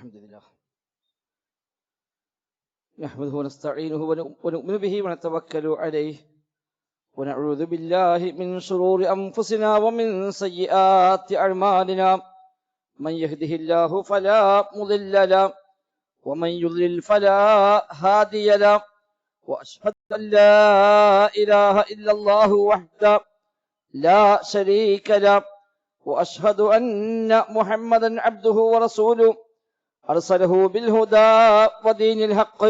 الحمد لله نحمده ونستعينه ونؤمن به ونتوكل عليه ونعوذ بالله من شرور أنفسنا ومن سيئات أعمالنا من يهده الله فلا مضل له ومن يضلل فلا هادي له وأشهد أن لا إله إلا الله وحده لا شريك له وأشهد أن محمدا عبده ورسوله أرسله بالهدى ودين الحق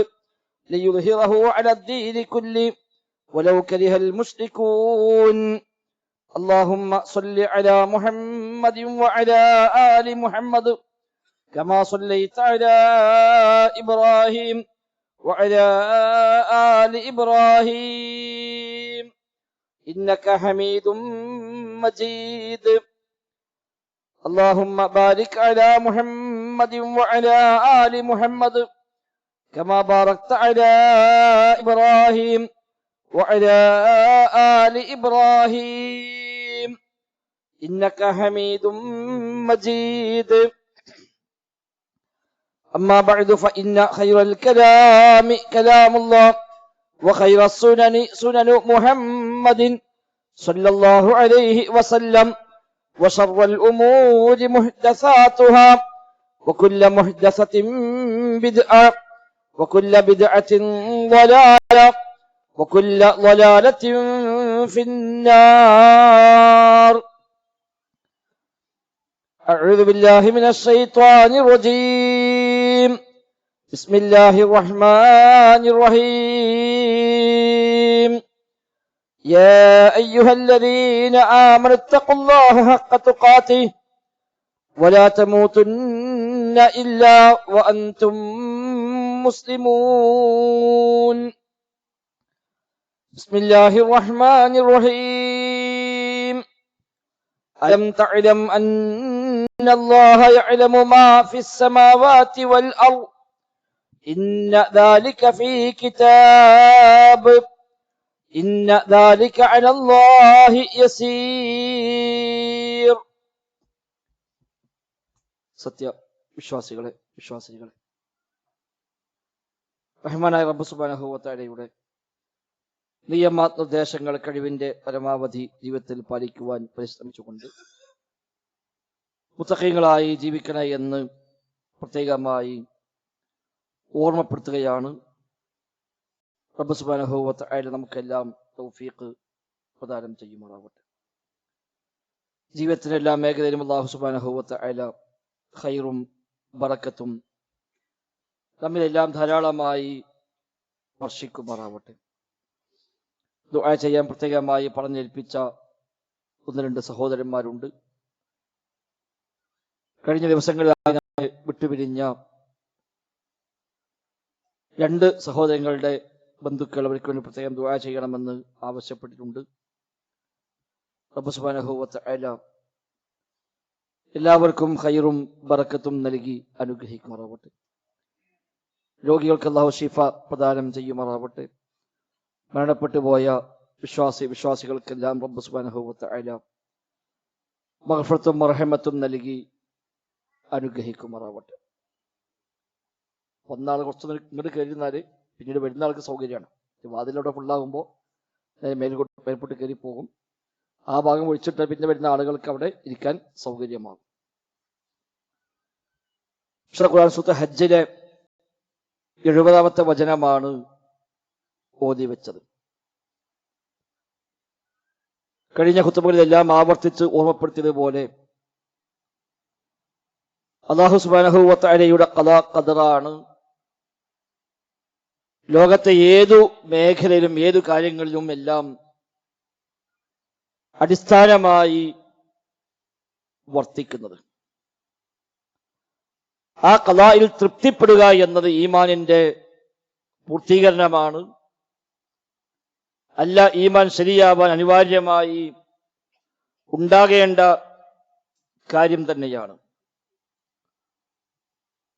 ليظهره على الدين كله ولو كره المشركون اللهم صل على محمد وعلى آل محمد كما صليت على إبراهيم وعلى آل إبراهيم إنك حميد مجيد اللهم بارك على محمد وعلى آل محمد كما باركت على إبراهيم وعلى آل إبراهيم إنك حميد مجيد أما بعد فإن خير الكلام كلام الله وخير السنن سنن محمد صلى الله عليه وسلم وشر الأمور محدثاتها وكل محدثة بدعة وكل بدعة ضلالة وكل ضلالة في النار أعوذ بالله من الشيطان الرجيم بسم الله الرحمن الرحيم يا أيها الذين آمنوا اتقوا الله حق تقاته ولا تموتن إلا وأنتم مسلمون بسم الله الرحمن الرحيم ألم تعلم أن الله يعلم ما في السماوات والأرض إن ذلك في كتاب إن ذلك على الله يسير സത്യ വിശ്വാസികളെ റഹ്മാനായ റബ്ബ് സുബ്ഹാനഹു വ തആലയുടെ നിയമനിർദ്ദേശങ്ങൾ കഴിവിന്റെ പരമാവധി ജീവിതത്തിൽ പാലിക്കുവാൻ പരിശ്രമിച്ചുകൊണ്ട് മുത്തഖീങ്ങളായി ജീവിക്കണേ എന്ന് പ്രത്യേകമായി ഓർമ്മപ്പെടുത്തുകയാണ്. റബ്ബ് സുബ്ഹാനഹു വ തആല നമുക്കെല്ലാം തൗഫീഖ് പ്രദാനം ചെയ്യുമാറാവട്ടെ. ജീവിതത്തിൻ്റെ എല്ലാ മേഖലയിലും അല്ലാഹു സുബ്ഹാനഹു വ തആല ഖൈറും ബറക്കത്തും നമ്മിലെല്ലാം ധാരാളമായി വർഷിക്കുമാറാവട്ടെ. ദുആ ചെയ്യാൻ പ്രത്യേകമായി പറഞ്ഞേൽപ്പിച്ച ഒന്ന് രണ്ട് സഹോദരന്മാരുണ്ട്. കഴിഞ്ഞ ദിവസങ്ങളിലായി വിട്ടുപിരിഞ്ഞ രണ്ട് സഹോദരങ്ങളുടെ ബന്ധുക്കൾ അവർക്ക് വേണ്ടി പ്രത്യേകം ദുആ ചെയ്യണമെന്ന് ആവശ്യപ്പെട്ടിട്ടുണ്ട്. റബ്ബ് സുബ്ഹാനഹു വ തആല എല്ലാവർക്കും ഖൈറും ബറക്കത്തും നൽകി അനുഗ്രഹിക്കുമാറാവട്ടെ. രോഗികൾക്ക് അല്ലാഹു ശിഫ പ്രദാനം ചെയ്യുമാറാവട്ടെ. മരണപ്പെട്ടു പോയ വിശ്വാസികൾക്കെല്ലാം റബ്ബ് സുബ്ഹാനഹു വ തആല മഗ്ഫിറത്തും റഹ്മത്തും നൽകി അനുഗ്രഹിക്കുമാറാവട്ടെ. ഒന്നാൾ കുറച്ച് ഇങ്ങോട്ട് കയറിയിരുന്നാൽ പിന്നീട് വരുന്ന ആൾക്ക് സൗകര്യമാണ്. വാതിലൂടെ ഫുള്ളാകുമ്പോൾ മേൽപോട്ട് കയറി പോകും. ആ ഭാഗം ഒഴിച്ചിട്ട് പിന്നെ വരുന്ന ആളുകൾക്ക് അവിടെ ഇരിക്കാൻ സൗകര്യമാകും. ഖുർആൻ സൂറത്ത് ഹജ്ജിലെ 70-ാമത്തെ വചനമാണ് ഓതി വെച്ചത്. കഴിഞ്ഞ ഖുതുബകളിലെല്ലാം ആവർത്തിച്ച് ഓർമ്മപ്പെടുത്തിയതുപോലെ അല്ലാഹു സുബ്ഹാനഹു വ തആലയുടെ ഖദാ ഖദറാണ് ലോകത്തെ ഏതു മേഖലയിലും ഏതു കാര്യങ്ങളിലും എല്ലാം അടിസ്ഥാനമായി വർത്തിക്കുന്നത്. ആ ഖദായിൽ തൃപ്തിപ്പെടുക എന്നത് ഈമാനിന്റെ പൂർത്തീകരണമാണ്. അല്ല, ഈമാൻ ശരിയാവാൻ അനിവാര്യമായി ഉണ്ടാകേണ്ട കാര്യം തന്നെയാണ്.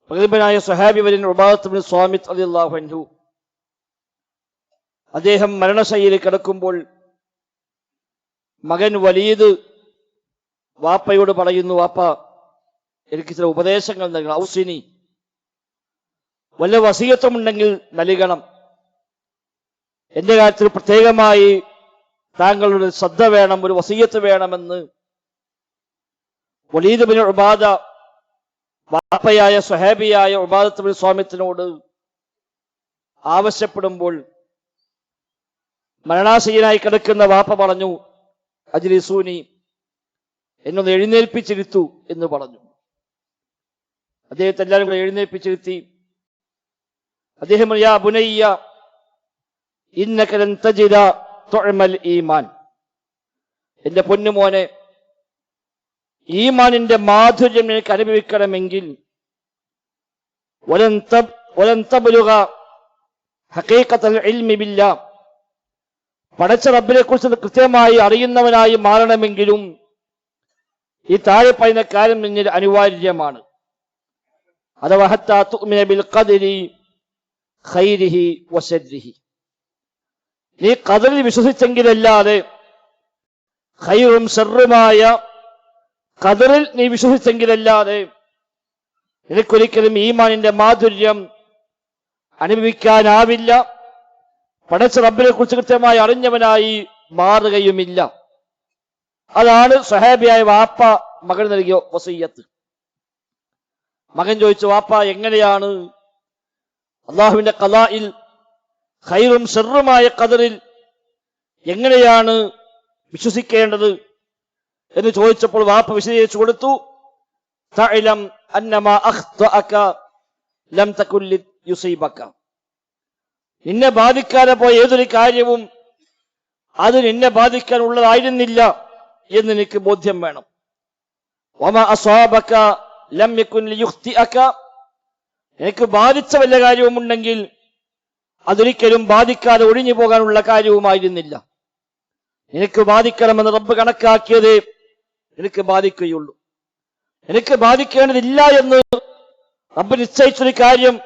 പ്രഗത്ഭനായ സ്വഹാബി വര്യൻ ഉബാദത്ത് ഇബ്നു സ്വാമിത്ത് റളിയല്ലാഹു അൻഹു അദ്ദേഹം മരണശയ്യയിൽ കിടക്കുമ്പോൾ മകൻ വലീദ് വാപ്പയോട് പറയുന്നു, വാപ്പ എനിക്ക് ചില ഉപദേശങ്ങൾ നൽകണം, ഔസിനി, വല്ല വസിയത്തുമുണ്ടെങ്കിൽ നൽകണം. എന്റെ കാര്യത്തിൽ പ്രത്യേകമായി താങ്കളുടെ ശ്രദ്ധ വേണം, ഒരു വസിയത്ത് വേണമെന്ന് വലീദ് ബിൻ ഉബാദ വാപ്പയായ സ്വഹാബിയായ ഉബാദത്ത് ബിൻ സ്വാമിത്തിനോട് ആവശ്യപ്പെടുമ്പോൾ മരണാശയനായി കിടക്കുന്ന വാപ്പ പറഞ്ഞു, അജ്ലിസൂനി, എന്നൊന്ന് എഴുന്നേൽപ്പിച്ചിരുത്തു എന്ന് പറഞ്ഞു. അദ്ദേഹത്തെ എല്ലാവരും കൂടെ എഴുന്നേൽപ്പിച്ചിരുത്തി. അദ്ദേഹം യാ ബുനയ്യ ഇന്നക ലൻ തജിദ തുഅമൽ ഈമാൻ, എന്റെ പൊന്നുമോനെ, ഈമാനിന്റെ മാധുര്യം എനിക്ക് അനുഭവിക്കണമെങ്കിൽ വലൻ തബ്ലുഗ ഹഖീഖത്തുൽ ഇൽമി ബില്ലാഹ്, പടച്ച റബ്ബിനെ കുറിച്ച് കൃത്യമായി അറിയുന്നവനായി മാറണമെങ്കിലും ഈ താഴെ പറയുന്ന കാര്യം നിന്നിൽ അനിവാര്യമാണ്. അഥവാ ഹത്താ തുഅ്മിന ബിൽ ഖദരി ഖൈരിഹി വശർരിഹി, നീ ഖദറിൽ വിശ്വസിച്ചെങ്കിലല്ലാതെ, ഖൈറും ശർറുമായ ഖദറിൽ നീ വിശ്വസിച്ചെങ്കിലല്ലാതെ നിനക്കൊരിക്കലും ഈമാനിന്റെ മാധുര്യം അനുഭവിക്കാനാവില്ല, പടച്ച റബ്ബിനെ കുറിച്ച് കൃത്യമായി അറിഞ്ഞവനായി മാറുകയുമില്ല. അതാണ് സ്വഹാബിയായ വാപ്പ മകൻ നൽകിയ വസിയ്യത്ത്. മകൻ ചോദിച്ചു, വാപ്പ, എങ്ങനെയാണ് അള്ളാഹുവിന്റെ ഖദാഇൽ ഖൈറും ശർറുമായ ഖദറിൽ എങ്ങനെയാണ് വിശ്വസിക്കേണ്ടത് എന്ന് ചോദിച്ചപ്പോൾ വാപ്പ വിശദീകരിച്ചു കൊടുത്തു, തഅലം അന്നമാ അഖ്തഅക ലം തകുൻ യുസീബക, നിന്നെ ബാധിക്കാതെ പോയ ഏതൊരു കാര്യവും അത് നിന്നെ ബാധിക്കാൻ ഉള്ളതായിരുന്നില്ല എന്ന് എനിക്ക് ബോധ്യം വേണം. വമാ അസ്വാബക ലം യകുൻ ലിയുഖ്തിഅക, എനിക്ക് ബാധിച്ച വല്ല കാര്യവുമുണ്ടെങ്കിൽ അതൊരിക്കലും ബാധിക്കാതെ ഒഴിഞ്ഞു പോകാനുള്ള കാര്യവുമായിരുന്നില്ല. എനിക്ക് ബാധിക്കണമെന്ന് റബ്ബ് കണക്കാക്കിയത് എനിക്ക് ബാധിക്കുകയുള്ളൂ. എനിക്ക് ബാധിക്കേണ്ടതില്ല എന്ന് റബ്ബ് നിശ്ചയിച്ചൊരു കാര്യം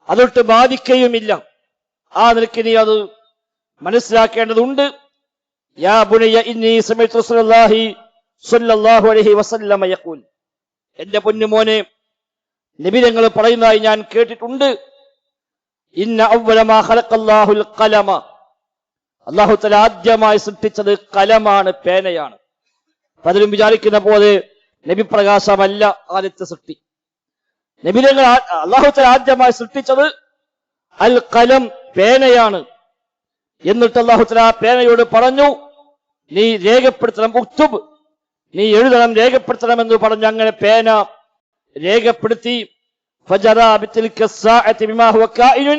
അതൊട്ട് ബാധിക്കുകയുമില്ല. ആ നിലയ്ക്ക് നീ അത് മനസ്സിലാക്കേണ്ടതുണ്ട്. യാ ബുനയ്യ ഇന്നി സമഅ്തു റസൂലുള്ളാഹി സ്വല്ലല്ലാഹു അലൈഹി വസല്ലമ യഖൂൽ, എന്റെ പൊന്നുമോനെ, നബി തങ്ങൾ പറയുന്നതായി ഞാൻ കേട്ടിട്ടുണ്ട്, ഇന്ന അവ്വല മാ ഖലഖല്ലാഹുൽ ഖലമ, അല്ലാഹു തആല ആദ്യമായി സൃഷ്ടിച്ചത് കലമാണ്, പേനയാണ്. പലരും വിചാരിക്കുന്ന പോലെ നബി പ്രകാശമല്ല ആദ്യത്തെ സൃഷ്ടി. നബി തങ്ങൾ അല്ലാഹു തആല ആദ്യമായി സൃഷ്ടിച്ചത് അൽ ഖലം, പേനയാണ്. എന്നിട്ട് അല്ലാഹു തആല പേനയോട് പറഞ്ഞു, നീ രേഖപ്പെടുത്തണം, ഉക്തുബ്, നീ എഴുതണം, രേഖപ്പെടുത്തണം എന്ന് പറഞ്ഞു. അങ്ങനെ പേന രേഖപ്പെടുത്തി. ഫജറാ ബിതിൽക الساعة بما هو كائن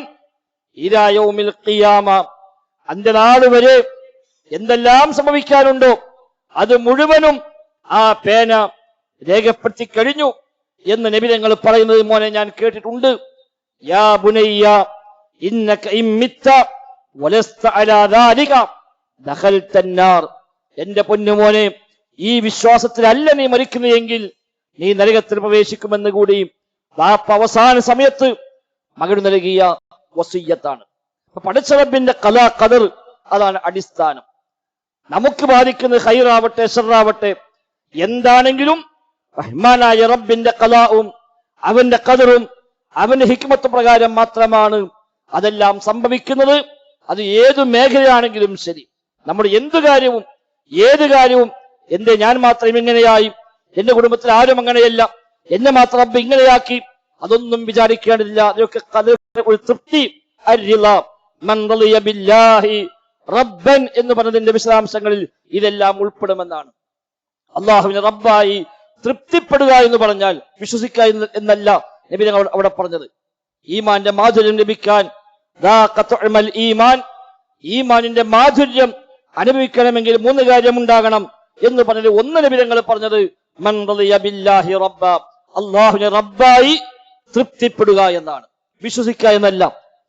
إلى يوم القيامة, അന്ത്യനാൾ വരെ എന്തെല്ലാം സംഭവിക്കാനുണ്ടോ അത് മുഴുവനും ആ പേന രേഖപ്പെടുത്തി കഴിഞ്ഞു എന്ന് നബി തങ്ങൾ പറയുന്നത് മോനെ ഞാൻ കേട്ടിട്ടുണ്ട്. യാ ബുനയ്യ ഇന്നക ഇമ്മിത്ത വലസ്ത അലാ ദാലിക ദഖൽത النار, എന്റെ പൊന്നുമോനെ, ഈ വിശ്വാസത്തിലല്ല നീ മരിക്കുന്നതെങ്കിൽ നീ നരകത്തിൽ പ്രവേശിക്കുമെന്ന് കൂടി വാപ്പ അവസാന സമയത്ത് മകന് നൽകിയ വസിയ്യത്താണ്. പടച്ച റബ്ബിന്റെ ഖദാ ഖദർ, അതാണ് അടിസ്ഥാനം. നമുക്ക് ബാധിക്കുന്ന ഖൈറാവട്ടെ ശർറാവട്ടെ എന്താണെങ്കിലും റഹ്മാനായ റബ്ബിന്റെ ഖദാഉം അവന്റെ ഖദറും അവന്റെ ഹിക്മത്ത് പ്രകാരം മാത്രമാണ് അതെല്ലാം സംഭവിക്കുന്നത്. അത് ഏതു മേഖലയാണെങ്കിലും ശരി, നമ്മുടെ എന്ത് കാര്യവും ഏത് കാര്യവും, എന്റെ ഞാൻ മാത്രം ഇങ്ങനെയായി, എന്റെ കുടുംബത്തിൽ ആരും അങ്ങനെയല്ല, എന്നെ മാത്രം റബ്ബ് ഇങ്ങനെയാക്കി, അതൊന്നും വിചാരിക്കേണ്ടതില്ല. അതൊക്കെ ഖദറിന്റെ തൃപ്തി, മൻ റളിയ ബില്ലാഹി റബ്ബൻ എന്ന് പറഞ്ഞതിന്റെ വിശദാംശങ്ങളിൽ ഇതെല്ലാം ഉൾപ്പെടുമെന്നാണ്. അള്ളാഹുവിനെ റബ്ബായി തൃപ്തിപ്പെടുക എന്ന് പറഞ്ഞാൽ വിശ്വസിക്കുക എന്നല്ല നബി തങ്ങൾ അവിടെ പറഞ്ഞത്. ഈമാന്റെ മാധുര്യം ലഭിക്കാൻ ഈമാനിന്റെ മാധുര്യം അനുഭവിക്കണമെങ്കിൽ 3 കാര്യം ഉണ്ടാകണം എന്ന് പറഞ്ഞത്. ഒന്ന് നബി തങ്ങൾ പറഞ്ഞത് മൻ റളിയ ബില്ലാഹി റബ്ബ, അള്ളാഹുവിനെ റബ്ബായി തൃപ്തിപ്പെടുക എന്നാണ്. വിശ്വസിക്കുക എന്നല്ല,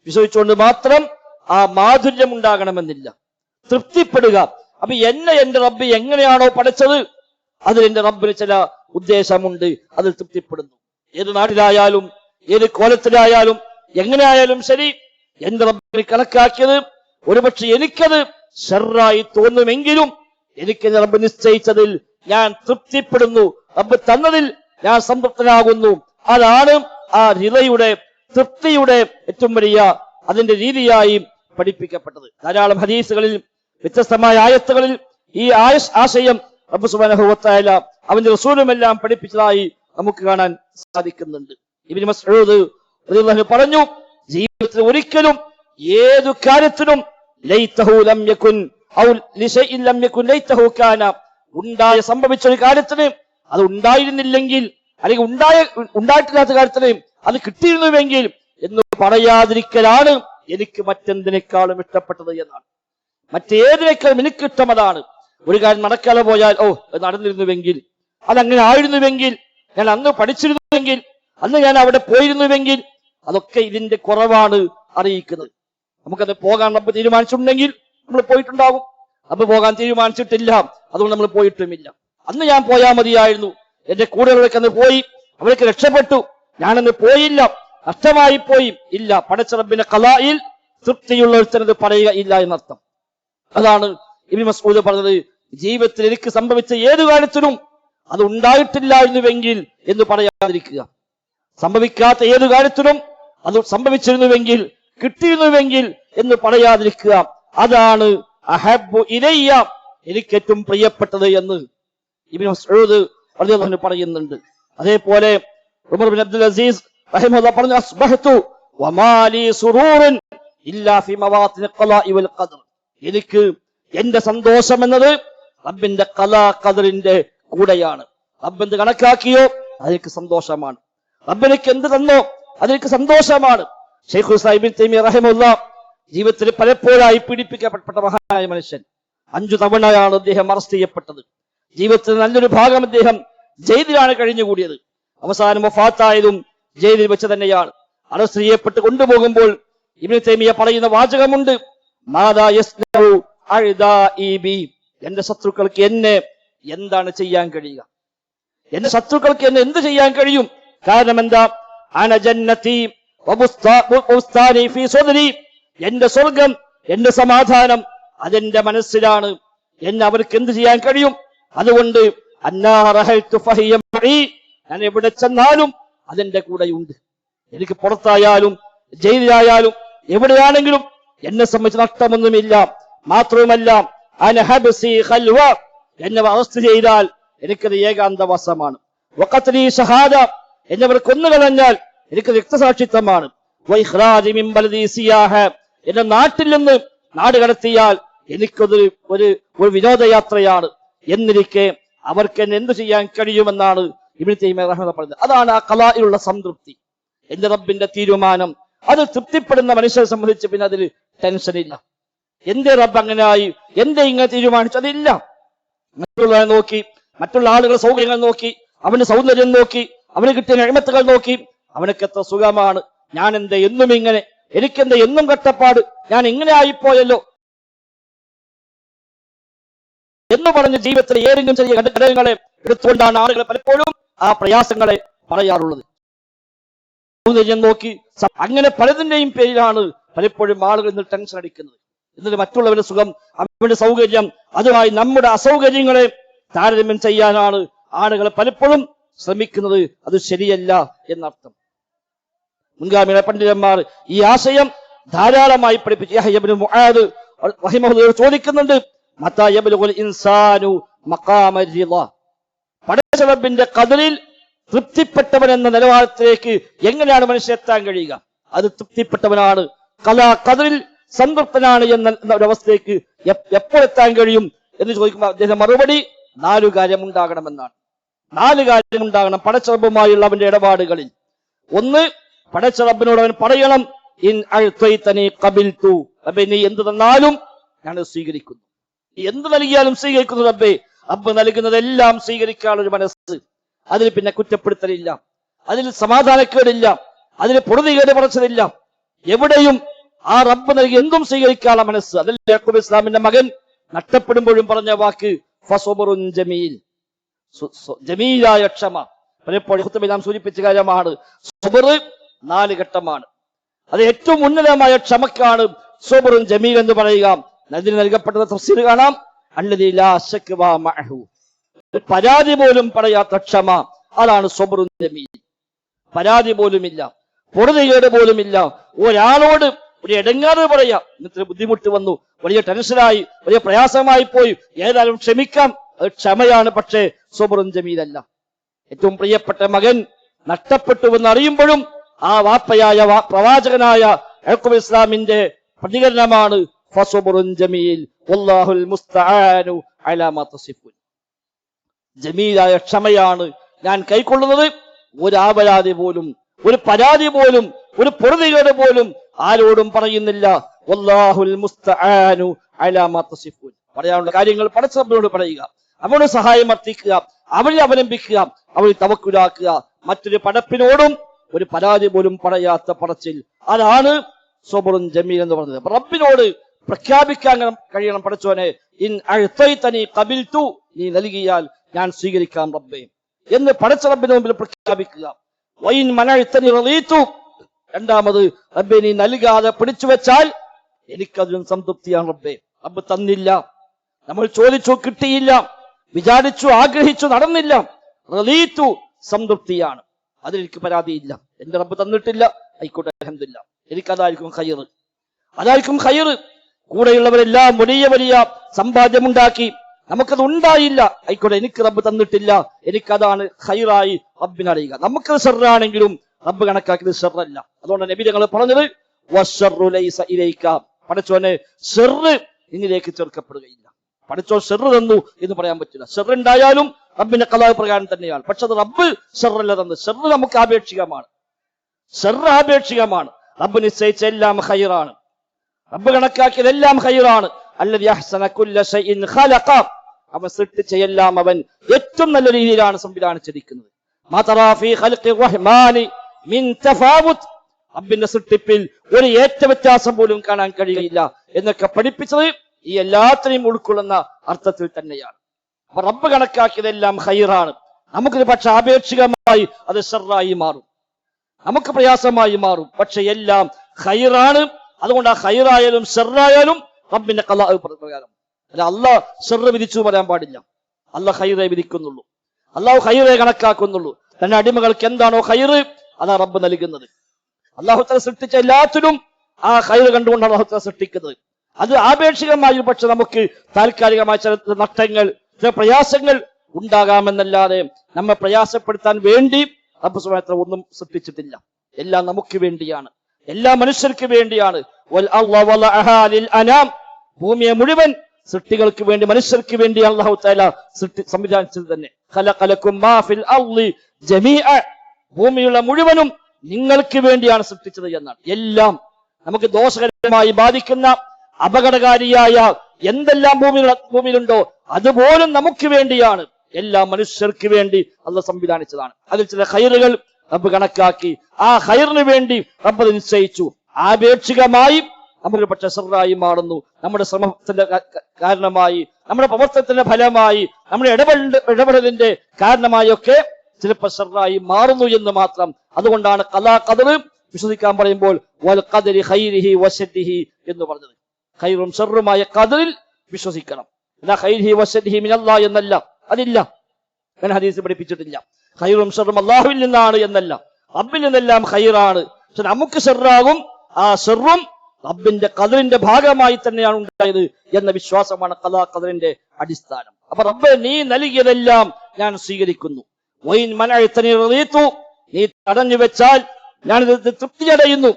വിശ്വസിച്ചുകൊണ്ട് മാത്രം ആ മാധുര്യം ഉണ്ടാകണമെന്നില്ല, തൃപ്തിപ്പെടുക. അപ്പൊ എന്റെ റബ്ബ് എങ്ങനെയാണോ പഠിച്ചത് അതിൽ എന്റെ റബ്ബിന് ചില ഉദ്ദേശമുണ്ട്, അതിൽ തൃപ്തിപ്പെടുന്നു. ഏത് നാട്ടിലായാലും ഏത് കോലത്തിലായാലും എങ്ങനെയായാലും ശരി, എന്റെ റബ്ബിന് കണക്കാക്കിയത് ഒരുപക്ഷെ എനിക്കത് ശർറായി തോന്നുമെങ്കിലും എനിക്ക് റബ്ബ് നിശ്ചയിച്ചതിൽ ഞാൻ തൃപ്തിപ്പെടുന്നു, റബ്ബ് തന്നതിൽ ഞാൻ സംതൃപ്തനാകുന്നു. അതാണ് ആ റിളയുടെ തൃപ്തിയുടെ ഏറ്റവും വലിയ അതിന്റെ രീതിയായി പഠിപ്പിക്കപ്പെട്ടത്. ധാരാളം ഹദീസുകളിൽ വ്യത്യസ്തമായ ആയത്തുകളിൽ ഈ ആശയം റബ്ബ് സുബ്ഹാനഹു വ തആല അവന്റെ റസൂലുമെല്ലാം പഠിപ്പിച്ചതായി നമുക്ക് കാണാൻ സാധിക്കുന്നുണ്ട്. ഇബ്നു മസ്ഊദ് റളിയല്ലാഹു അൻഹു പറഞ്ഞു, ജീവിതത്തിൽ ഒരിക്കലും ഏതു കാര്യത്തിനും ലൈതഹു ലം യകുൻ ഔ ലിശൈഇൻ ലം യകുൻ ലൈതഹു കാന, സംഭവിച്ച ഒരു കാര്യത്തിന് അത് ഉണ്ടായിരുന്നില്ലെങ്കിൽ, അല്ലെങ്കിൽ ഉണ്ടായിട്ടില്ലാത്ത കാര്യത്തിന് അത് കിട്ടിയിരുന്നുവെങ്കിൽ എന്ന് പറയാതിരിക്കലാണ് എനിക്ക് മറ്റെന്തിനേക്കാളും ഇഷ്ടപ്പെട്ടത് എന്നാണ്. മറ്റേതിനേക്കാളും എനിക്ക് ഇഷ്ടം അതാണ്. ഒരു കാര്യം നടക്കാതെ പോയാൽ നടന്നിരുന്നുവെങ്കിൽ, അതങ്ങനെ ആയിരുന്നുവെങ്കിൽ, ഞാൻ അന്ന് പഠിച്ചിരുന്നുവെങ്കിൽ, അന്ന് ഞാൻ അവിടെ പോയിരുന്നുവെങ്കിൽ, അതൊക്കെ ഇതിന്റെ കുറവാണ് അറിയിക്കുന്നത്. നമുക്കത് പോകാൻ റബ്ബ് തീരുമാനിച്ചിട്ടുണ്ടെങ്കിൽ നമ്മൾ പോയിട്ടുണ്ടാകും. റബ്ബ് പോകാൻ തീരുമാനിച്ചിട്ടില്ല, അതുകൊണ്ട് നമ്മൾ പോയിട്ടുമില്ല. അന്ന് ഞാൻ പോയാൽ മതിയായിരുന്നു, എന്റെ കൂടെയുള്ളവരൊക്കെ അന്ന് പോയി, അവരൊക്കെ രക്ഷപ്പെട്ടു, ഞാനന്ന് പോയില്ല, നഷ്ടമായി പോയി. ഇല്ല, പടച്ച റബ്ബിന്റെ ഖലായിൽ തൃപ്തിയുള്ള ഒരുത്തനത് പറയുക ഇല്ല എന്നർത്ഥം. അതാണ് ഇബ്നു മസ്ഊദ് പറഞ്ഞത്, ജീവിതത്തിൽ എനിക്ക് സംഭവിച്ച ഏതു കാര്യത്തിനും അത് ഉണ്ടായിട്ടില്ലായിരുന്നുവെങ്കിൽ എന്ന് പറയാതിരിക്കുക. സംഭവിക്കാത്ത ഏതു കാര്യത്തിനും അത് സംഭവിച്ചിരുന്നുവെങ്കിൽ, കിട്ടിയിരുന്നുവെങ്കിൽ എന്ന് പറയാതിരിക്കുക. അതാണ് അഹബ്ബു ഇലയ്യ, എനിക്ക് ഏറ്റവും പ്രിയപ്പെട്ടത് എന്ന് ഇബ്നു മസ്ഊദ് റളിയല്ലാഹു അൻഹു പറയുന്നുണ്ട്. അതേപോലെ ഉമർ ബിൻ അബ്ദുൽ അസീസ് റഹിമഹുല്ലാഹ് പറഞ്ഞു, അസ്ബഹതു വമാലി സുറൂറുൻ ഇല്ലാ ഫി മവാത്തിൻ ഖലാഇ വൽ ഖദർ, എനിക്ക് എന്റെ സന്തോഷം എന്നത് റബ്ബിന്റെ ഖലാ ഖദറിന്റെ കൂടെയാണ്. റബ്ബ് എന്ത് കണക്കാക്കിയോ അതെനിക്ക് സന്തോഷമാണ്, റബ്ബിനെക്ക് എന്ത് തന്നോ അതെനിക്ക് സന്തോഷമാണ്. ശൈഖുൽ ഇസ്ലാം ഇബ്നു തൈമിയ്യ റഹിമഹുല്ലാഹ് ജീവിതത്തിൽ പലപ്പോഴായി പീഡിപ്പിക്കപ്പെട്ട മഹാനായ മനുഷ്യൻ. 5 തവണയാണ് അദ്ദേഹം അറസ്റ്റ് ചെയ്യപ്പെട്ടത്. ജീവിതത്തിൽ നല്ലൊരു ഭാഗം അദ്ദേഹം ജയിലിലാണ് കഴിഞ്ഞുകൂടിയത്. അവസാനം വഫാത്തായതും ജയിലിൽ വെച്ച് തന്നെയാണ്. അറസ്റ്റ് ചെയ്യപ്പെട്ട് കൊണ്ടുപോകുമ്പോൾ ഇബ്നു തൈമിയ്യ പറയുന്ന വാചകമുണ്ട്, മാദാ യസ്നഉ അഅദാഇ ബി, എന്റെ ശത്രുക്കൾക്ക് എന്നെ എന്താണ് ചെയ്യാൻ കഴിയുക, എന്റെ ശത്രുക്കൾക്ക് എന്നെ എന്ത് ചെയ്യാൻ കഴിയും? കാരണം എന്താ? അന ജന്നതി വബുസ്താനി ഫീ സദരി, എന്റെ സ്വർഗം, എന്റെ സമാധാനം അതെന്റെ മനസ്സിലാണ്, എന്നെ അവർക്ക് എന്ത് ചെയ്യാൻ കഴിയും? അതുകൊണ്ട് ഞാൻ എവിടെ ചെന്നാലും അതെന്റെ കൂടെയുണ്ട്. എനിക്ക് പുറത്തായാലും ജയിലിലായാലും എവിടെയാണെങ്കിലും എന്നെ സംബന്ധിച്ച് നഷ്ടമൊന്നുമില്ല. മാത്രവുമല്ല അനഹബ്സി ഖൽവ, എന്നെ അറസ്റ്റ് ചെയ്താൽ എനിക്കത് ഏകാന്തവാസമാണ്. വഖത്ലി ഷഹാദ, എന്നെ അവർ കൊന്നുകളഞ്ഞാൽ എനിക്ക് രക്തസാക്ഷിത്വമാണ്. വഇഖ്റാജി മിൻ ബലദി സിയാഹ, എന്റെ നാട്ടിൽ നിന്ന് നാട് കടത്തിയാൽ എനിക്കത് ഒരു വിനോദയാത്രയാണ്. എന്നിരിക്കെ അവർക്ക് എന്നെ എന്ത് ചെയ്യാൻ കഴിയുമെന്നാണ് ഇബ്നു തൈമിയ്യ റഹിമഹുല്ലാഹ് പറഞ്ഞത്. അതാണ് ആ ഖലായിലുള്ള സംതൃപ്തി, എന്റെ റബ്ബിന്റെ തീരുമാനം. അത് തൃപ്തിപ്പെടുന്ന മനുഷ്യരെ സംബന്ധിച്ച് പിന്നെ അതിൽ ടെൻഷനില്ല. എന്റെ റബ്ബ് അങ്ങനെയായി, എന്റെ ഇങ്ങനെ തീരുമാനിച്ചു, അതില്ല. മറ്റുള്ളവരെ നോക്കി, മറ്റുള്ള ആളുകളുടെ സൗകര്യങ്ങൾ നോക്കി, അവന്റെ സൗന്ദര്യം നോക്കി, അവന് കിട്ടിയ നിഅമത്തുകൾ നോക്കി, അവനക്ക് എത്ര സുഖമാണ്, ഞാൻ എന്റെ എന്നും ഇങ്ങനെ, എനിക്കെന്റെ എന്നും കഷ്ടപ്പാട്, ഞാൻ ഇങ്ങനെ ആയിപ്പോയല്ലോ എന്ന് പറഞ്ഞ് ജീവിതത്തിൽ ഏതെങ്കിലും ചെറിയ ഘടകങ്ങളെ എടുത്തുകൊണ്ടാണ് ആളുകൾ പലപ്പോഴും ആ പ്രയാസങ്ങളെ പറയാറുള്ളത്. സൗന്ദര്യം നോക്കി, അങ്ങനെ പലതിന്റെയും പേരിലാണ് പലപ്പോഴും ആളുകൾ ഇന്ന് ടെൻഷൻ അടിക്കുന്നത്. എന്നിട്ട് മറ്റുള്ളവരുടെ സുഖം, അവരുടെ സൗകര്യം, അതുമായി നമ്മുടെ അസൗകര്യങ്ങളെ താരതമ്യം ചെയ്യാനാണ് ആളുകൾ പലപ്പോഴും ശ്രമിക്കുന്നത്. അത് ശരിയല്ല എന്നർത്ഥം. മുൻഗാമികളെ പണ്ഡിതന്മാർ ഈ ആശയം ധാരാളമായി പഠിപ്പിച്ചു. യഹ്യ ഇബ്നു മുആദ് റഹിമഹുല്ലാഹ് ചോദിക്കുന്നുണ്ട്, മതാ യബ്ലുഗുൽ ഇൻസാനു മഖാമ റിളാ, പടച്ച റബ്ബിന്റെ ഖദറിൽ തൃപ്തിപ്പെട്ടവൻ എന്ന നിലവാരത്തിലേക്ക് എങ്ങനെയാണ് മനുഷ്യൻ എത്താൻ കഴിയുക? അത് തൃപ്തിപ്പെട്ടവനാണ്, ഖദറിൽ സംതൃപ്തനാണ് എന്ന ഒരവസ്ഥയ്ക്ക് എപ്പോൾ എത്താൻ കഴിയും എന്ന് ചോദിക്കുമ്പോൾ അദ്ദേഹം മറുപടി 4 കാര്യം ഉണ്ടാകണമെന്നാണ്. 4 കാര്യം ഉണ്ടാകണം പടച്ച റബ്ബുമായുള്ള അവന്റെ ഇടപാടുകളിൽ. ഒന്ന്, പടച്ച റബ്ബിനോട് അവൻ പറയണം, ഇൻ അഅ്തൈതനി ഖബിൽതു, റബ്ബേ നീ എന്ത് തന്നാലും ഞാൻ സ്വീകരിക്കുന്നു, എന്ത് നൽകിയാലും സ്വീകരിക്കുന്നു റബ്ബേ. റബ്ബ് നൽകുന്നതെല്ലാം സ്വീകരിക്കാനുള്ള ഒരു മനസ്സ്, അതിൽ പിന്നെ കുറ്റപ്പെടുത്തലില്ല, അതിൽ സമാധാനക്കേടില്ല, അതിൽ പൊറുതികേട് പറച്ചതില്ല. എവിടെയും ആ റബ്ബ് നൽകി എന്തും സ്വീകരിക്കാനുള്ള മനസ്സ്. അതല്ലേ യാക്കൂബ് ഇസ്ലാമിന്റെ മകൻ നഷ്ടപ്പെടുമ്പോഴും പറഞ്ഞ വാക്ക് ഫസ്ബറുൻ ജമീൽ, ജമീലായ ക്ഷമ. പലപ്പോഴും ഖുത്ബയിൽ നാം സൂചിപ്പിച്ച കാര്യമാണ്. സബർ 4 ഘട്ടമാണ്. അത് ഏറ്റവും ഉന്നതമായ ക്ഷമക്കാണ് സബറുൻ ജമീൽ എന്ന് പറയുക. അതിന് നൽകപ്പെട്ട തഫ്സീർ കാണാം, അല്ലദീ ലാ ശക്വ മഅഹു, പരാതി പോലും പറയാത്ത ക്ഷമ, അതാണ് സബറുൻ ജമീൽ. പരാതി പോലുമില്ല, പൊറുതികേട് പോലുമില്ല. ഒരാളോട് ഒരു ഇടങ്ങാറ് പറയാം, ഇന്നത്തെ ബുദ്ധിമുട്ട് വന്നു, വലിയ ടെൻഷനായി, വലിയ പ്രയാസമായി പോയി, ഏതായാലും ക്ഷമിക്കാം, അത് ക്ഷമയാണ്. പക്ഷേ സബറുൻ ജമീലല്ല. ഏറ്റവും പ്രിയപ്പെട്ട മകൻ നഷ്ടപ്പെട്ടുവെന്ന് അറിയുമ്പോഴും ആ വാപ്പയായ പ്രവാചകനായ യാക്കൂബ് ഇസ്ലാമിന്റെ പ്രതികരണമാണ് ഫസബറുൻ ജമീൽ വല്ലാഹുൽ മുസ്തആനു അലാ മാ തസിഫൂൻ. ജമീലായ ക്ഷമയാണ് ഞാൻ കൈക്കൊള്ളുന്നത്. ഒരു ആപരാധി പോലും, ഒരു പരാതി പോലും, ഒരു പൊറുതികേട് പോലും ആരോടും പറയുന്നില്ല. വല്ലാഹുൽ മുസ്തആനു അലാ മാ തസിഫൂൻ. പറയാനുള്ള കാര്യങ്ങൾ പടച്ചവനോട് പറയുക, അവനോട് സഹായം അർത്ഥിക്കുക, അവനെ അവലംബിക്കുക, അവനെ തവക്കുലാക്കുക. മറ്റൊരു പടപ്പിനോടും ഒരു പരാതി പോലും പറയാത്ത പറച്ചിൽ, അതാണ് സബറുൻ ജമീൽ എന്ന് പറഞ്ഞത്. റബ്ബിനോട് പ്രഖ്യാപിക്കാൻ കഴിയണം, പടച്ചോനെ ഇൻ അഅ്തൈതനി ഖബിൽതു, നീ നൽകിയാൽ ഞാൻ സ്വീകരിക്കാം റബ്ബേ എന്ന് പടച്ച റബ്ബിന് മുമ്പിൽ പ്രഖ്യാപിക്കുക. വഇൻ മനഅ്തനി റളീതു, രണ്ടാമത് റബ്ബേ നീ നൽകാതെ പിടിച്ചു വെച്ചാൽ എനിക്കതിലും സംതൃപ്തിയാണ് റബ്ബേ. റബ്ബ് തന്നില്ല, നമ്മൾ ചോദിച്ചു കിട്ടിയില്ല, വിചാരിച്ചു ആഗ്രഹിച്ചു നടന്നില്ല, റളീതു സംതൃപ്തിയാണ്, അതിലെനിക്ക് പരാതിയില്ല. എന്റെ റബ്ബ് തന്നിട്ടില്ല, ആയിക്കോട്ടെ അൽഹംദുലില്ലാഹ്, എനിക്കതായിരിക്കും ഖൈറ്, അതായിരിക്കും ഖൈറ്. കൂടെയുള്ളവരെല്ലാം വലിയ വലിയ സമ്പാദ്യമുണ്ടാക്കി, നമുക്കത് ഉണ്ടായില്ല, ആയിക്കോട്ടെ എനിക്ക് റബ്ബ് തന്നിട്ടില്ല, എനിക്കതാണ് ഖൈറായി റബ്ബിനറിയുക. നമുക്കത് ഷർറാണെങ്കിലും റബ്ബ് കണക്കാക്കിയത് ഷർറല്ല. അതുകൊണ്ട് നബി തങ്ങൾ പറഞ്ഞത് വശർറു ലൈസ ഇലൈക, പടച്ചോനെ ഷർറ് നിന്നിലേക്ക് ചേർക്കപ്പെടുകയില്ല. പടച്ചോ ഷർറ് തന്നു എന്ന് പറയാൻ പറ്റില്ല. ഷർറ് ഉണ്ടായാലും റബ്ബിന്റെ ഖലാ പ്രകാരം തന്നെയാണ്. പക്ഷെ അത് റബ്ബ് ഷർറല്ല തന്നത്. ഷർറ് നമുക്ക് ആപേക്ഷികമാണ്, ഷർറ് ആപേക്ഷികമാണ്. റബ്ബ് നിശ്ചയിച്ച എല്ലാം ഖൈറാണ്, റബ്ബ് കണക്കാക്കിയതെല്ലാം ഖൈറാണ്. അല്ലദീ അഹ്സന കുല്ല ശൈഇൻ ഖലഖ, അവൻ സൃഷ്ടിച്ച എല്ലാം അവൻ ഏറ്റവും നല്ല രീതിയിലാണ് സംവിധാനിച്ചിരിക്കുന്നത്. മാ തറാ ഫീ ഖൽഖി റഹ്മാനി മിൻ തഫാവുത്, റബ്ബിന്റെ സൃഷ്ടിപ്പിൽ ഒരു ഏറ്റവ്യത്യാസം പോലും കാണാൻ കഴിയില്ല എന്നൊക്കെ പഠിപ്പിച്ചത് ഈ എല്ലാത്തിനെയും ഉൾക്കൊള്ളുന്ന അർത്ഥത്തിൽ തന്നെയാണ്. അപ്പൊ റബ്ബ് കണക്കാക്കിയതെല്ലാം ഖൈറാണ്. നമുക്കിത് പക്ഷെ ആപേക്ഷികമായി അത് ഷർറായി മാറും, നമുക്ക് പ്രയാസമായി മാറും. പക്ഷെ എല്ലാം ഖൈറാണ്. അതുകൊണ്ട് ആ ഖൈറായാലും ഷർറായാലും റബ്ബിന്റെ ഖലാ പ്രകാരം. അല്ല അല്ലാഹ് ഷർറ് വിധിച്ചു പറയാൻ പാടില്ല. അല്ലാഹ് ഖൈറേ വിധിക്കുന്നുള്ളൂ, അല്ലാഹു ഖൈറേ കണക്കാക്കുന്നുള്ളൂ. തന്റെ അടിമകൾക്ക് എന്താണോ ഖൈറ് അതാ റബ്ബ് നൽകുന്നത്. അല്ലാഹു തആല സൃഷ്ടിച്ച എല്ലാത്തിലും ആ ഖൈറ് കണ്ടുകൊണ്ട് അല്ലാഹു തആല സൃഷ്ടിക്കുന്നത്. അത് ആപേക്ഷികമായി പക്ഷെ നമുക്ക് താൽക്കാലികമായ ചില നഷ്ടങ്ങൾ, ചില പ്രയാസങ്ങൾ ഉണ്ടാകാമെന്നല്ലാതെ നമ്മെ പ്രയാസപ്പെടുത്താൻ വേണ്ടി റബ്ബ് സുബ്ഹാനഹു വ തആല ഒന്നും സൃഷ്ടിച്ചിട്ടില്ല. എല്ലാം നമുക്ക് വേണ്ടിയാണ്, എല്ലാ മനുഷ്യർക്ക് വേണ്ടിയാണ്. ഭൂമിയെ മുഴുവൻ സൃഷ്ടികൾക്ക് വേണ്ടി, മനുഷ്യർക്ക് വേണ്ടി അല്ലാഹു തആല സംവിധാനിച്ചത് തന്നെ. ഖലഖലകും മാ ഫിൽ അർളി ജമീഅ, ഭൂമിയുള്ള മുഴുവനും നിങ്ങൾക്ക് വേണ്ടിയാണ് സൃഷ്ടിച്ചത് എന്നാണ്. എല്ലാം നമുക്ക് ദോഷകരമായി ബാധിക്കുന്ന അപകടകാരിയായ എന്തെല്ലാം ഭൂമിയിലുണ്ടോ അതുപോലും നമുക്ക് വേണ്ടിയാണ്, എല്ലാ മനുഷ്യർക്ക് വേണ്ടി അല്ലാഹു സംവിധാനിച്ചതാണ്. അതിൽ ചില ഖൈറുകൾ റബ്ബ് കണക്കാക്കി, ആ ഖൈറിന് വേണ്ടി റബ്ബ് നിശ്ചയിച്ചു. ആപേക്ഷികമായി നമുക്ക് പക്ഷെ ഷർറായി മാറുന്നു. നമ്മുടെ ശ്രമത്തിന്റെ കാരണമായി, നമ്മുടെ പ്രവർത്തനത്തിന്റെ ഫലമായി, നമ്മുടെ ഇടപെടലിന്റെ കാരണമായൊക്കെ ചിലപ്പോൾ ഷർറായി മാറുന്നു എന്ന് മാത്രം. അതുകൊണ്ടാണ് ഖലാ ഖദർ വിശ്വസിക്കാൻ പറയുമ്പോൾ വൽ ഖദരി ഖൈരിഹി വശദ്ദിഹി എന്ന് പറഞ്ഞത്. ഖൈറും ഷർറുമായ ഖദറിൽ വിശ്വസിക്കണം. അല്ല ഖൈരിഹി വശദ്ദിഹി മിനല്ലാഹ് എന്നല്ല, അതില്ല, അങ്ങനെ ഹദീസ് പഠിപ്പിച്ചിട്ടില്ല. ഖൈറും ഷർറും അല്ലാഹുവിൽ നിന്നാണ് എന്നല്ല, റബ്ബിൽ നിന്നെല്ലാം ഖൈറാണ്. പക്ഷെ നമുക്ക് ഷർറാകും, ആ ഷർറും റബ്ബിന്റെ ഖദറിന്റെ ഭാഗമായി തന്നെയാണ് ഉണ്ടായത് എന്ന വിശ്വാസമാണ് ഖലാ ഖദറിന്റെ അടിസ്ഥാനം. അപ്പൊ റബ്ബേ നീ നൽകിയതെല്ലാം ഞാൻ സ്വീകരിക്കുന്നു. വൈൻ മനഅ്തനി റളീതു, നീ തടഞ്ഞു വെച്ചാൽ ഞാൻ തൃപ്തിയടയുന്നു.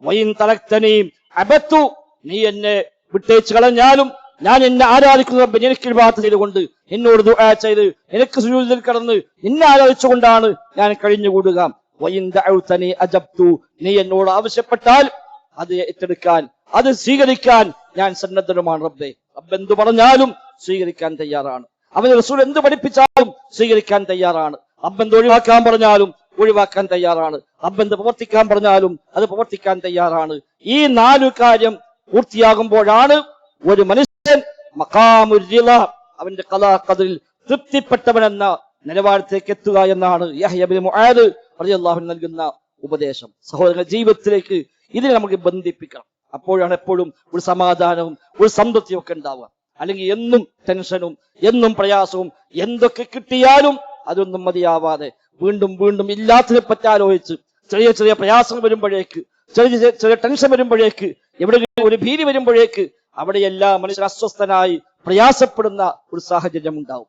വൈൻ തറക്തനി അബത്തു, നീ എന്നെ വിട്ടേച്ച് കളഞ്ഞാലും ഞാൻ എന്നെ ആരാധിക്കുന്ന റബ്ബേ എനിക്ക് ഇബാദത്ത് ചെയ്തുകൊണ്ട്, എന്നോട് ദുആ ചെയ്ത്, എനിക്ക് സുജൂദിൽ കിടന്ന് നിന്നെ ആരാധിച്ചുകൊണ്ടാണ് ഞാൻ കഴിഞ്ഞുകൂടുക. വൈൻ ദഅഉതനി അജബ്തു, നീ എന്നോട് ആവശ്യപ്പെട്ടാൽ അത് ഏറ്റെടുക്കാൻ, അത് സ്വീകരിക്കാൻ ഞാൻ സന്നദ്ധനുമാണ് റബ്ബേ. റബ്ബ് എന്തു പറഞ്ഞാലും സ്വീകരിക്കാൻ തയ്യാറാണ്. അവന് റസൂൽ എന്ത് പഠിപ്പിച്ചാലും സ്വീകരിക്കാൻ തയ്യാറാണ്. റബ്ബ് എന്ത് ഒഴിവാക്കാൻ പറഞ്ഞാലും ഒഴിവാക്കാൻ തയ്യാറാണ്. റബ്ബ് എന്ത് പ്രവർത്തിക്കാൻ പറഞ്ഞാലും അത് പ്രവർത്തിക്കാൻ തയ്യാറാണ്. ഈ 4 കാര്യം പൂർത്തിയാകുമ്പോഴാണ് ഒരു മനുഷ്യൻ മഖാമുർ റിള, അവന്റെ ഖലാ ഖദറിൽ തൃപ്തിപ്പെട്ടവനെന്ന നിലവാരത്തേക്ക് എത്തുക എന്നാണ് യഹ്യ ഇബ്നു മുആദ് റളിയല്ലാഹു അൻഹു നൽകുന്ന ഉപദേശം. സഹോദരങ്ങളുടെ ജീവിതത്തിലേക്ക് ഇതിനെ നമുക്ക് ബന്ധിപ്പിക്കണം. അപ്പോഴാണ് എപ്പോഴും ഒരു സമാധാനവും ഒരു സംതൃപ്തിയും ഒക്കെ ഉണ്ടാവുക. അല്ലെങ്കിൽ എന്നും ടെൻഷനും എന്നും പ്രയാസവും, എന്തൊക്കെ കിട്ടിയാലും അതൊന്നും മതിയാവാതെ വീണ്ടും വീണ്ടും ഇല്ലാത്തതിനെ പറ്റി ആലോചിച്ച് ചെറിയ ചെറിയ പ്രയാസങ്ങൾ വരുമ്പോഴേക്ക്, ചെറിയ ചെറിയ ടെൻഷൻ വരുമ്പോഴേക്ക്, എവിടെയെങ്കിലും ഒരു ഭീതി വരുമ്പോഴേക്ക് അവിടെയെല്ലാം മനുഷ്യൻ അസ്വസ്ഥനായി പ്രയാസപ്പെടുന്ന ഒരു സാഹചര്യം ഉണ്ടാവും.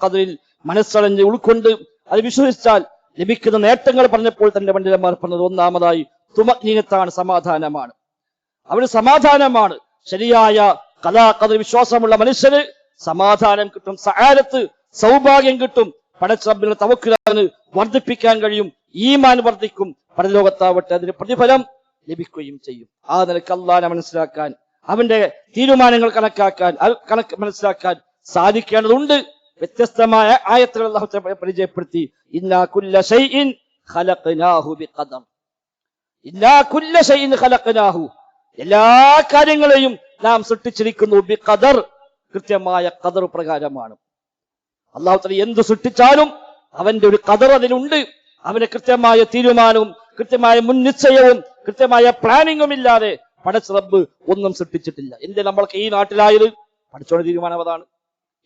ഖദറിൽ മനസ്സറിഞ്ഞ് ഉൾക്കൊണ്ട് അത് വിശ്വസിച്ചാൽ ലഭിക്കുന്ന നേട്ടങ്ങൾ പറഞ്ഞപ്പോൾ തന്നെ പണ്ഡിതന്മാർ പറഞ്ഞത് ഒന്നാമതായി തുമഅ്നീനത്താണ്, സമാധാനമാണ്. അവിടെ സമാധാനമാണ്. ശരിയായ ഖദർ വിശ്വാസമുള്ള മനുഷ്യന് സമാധാനം കിട്ടും, സആദത്ത് സൗഭാഗ്യം കിട്ടും. പടച്ച റബ്ബിനെ തവക്കുലാണ് വർദ്ധിപ്പിക്കാൻ കഴിയും, ഈമാൻ വർദ്ധിക്കും, പരലോകത്താവട്ടെ അതിന് പ്രതിഫലം ലഭിക്കുകയും ചെയ്യും. ആ നിലക്ക് അല്ലാഹുവിനെ മനസ്സിലാക്കാൻ, അവന്റെ തീരുമാനങ്ങൾ കണക്ക് മനസ്സിലാക്കാൻ സാധിക്കേണ്ടതുണ്ട്. വ്യത്യസ്തമായ ആയത്തുകൾ അല്ലാഹു തആല പരിചയപ്പെടുത്തി. ഇന്നാ കുല്ല ശൈഇൻ ഖലഖനാഹു ബിഖദർ. ഇന്നാ കുല്ല ശൈഇൻ ഖലഖനാഹു, എല്ലാ കാര്യങ്ങളെയും നാം സൃഷ്ടിച്ചിരിക്കുന്നു ബിഖദർ, കൃത്യമായ ഖദർ പ്രകാരമാണ്. അല്ലാഹു തആല എന്ത് സൃഷ്ടിച്ചാലും അവന്റെ ഒരു ഖദർ അതിലുണ്ട്. അവന്റെ കൃത്യമായ തീരുമാനവും കൃത്യമായ മുൻനിശ്ചയവും കൃത്യമായ പ്ലാനിങ്ങും ഇല്ലാതെ പടച്ച റബ്ബ് ഒന്നും സൃഷ്ടിച്ചിട്ടില്ല. എന്റെ നമ്മൾക്ക് ഈ നാട്ടിലായത് പഠിച്ചോണ തീരുമാനം അതാണ്.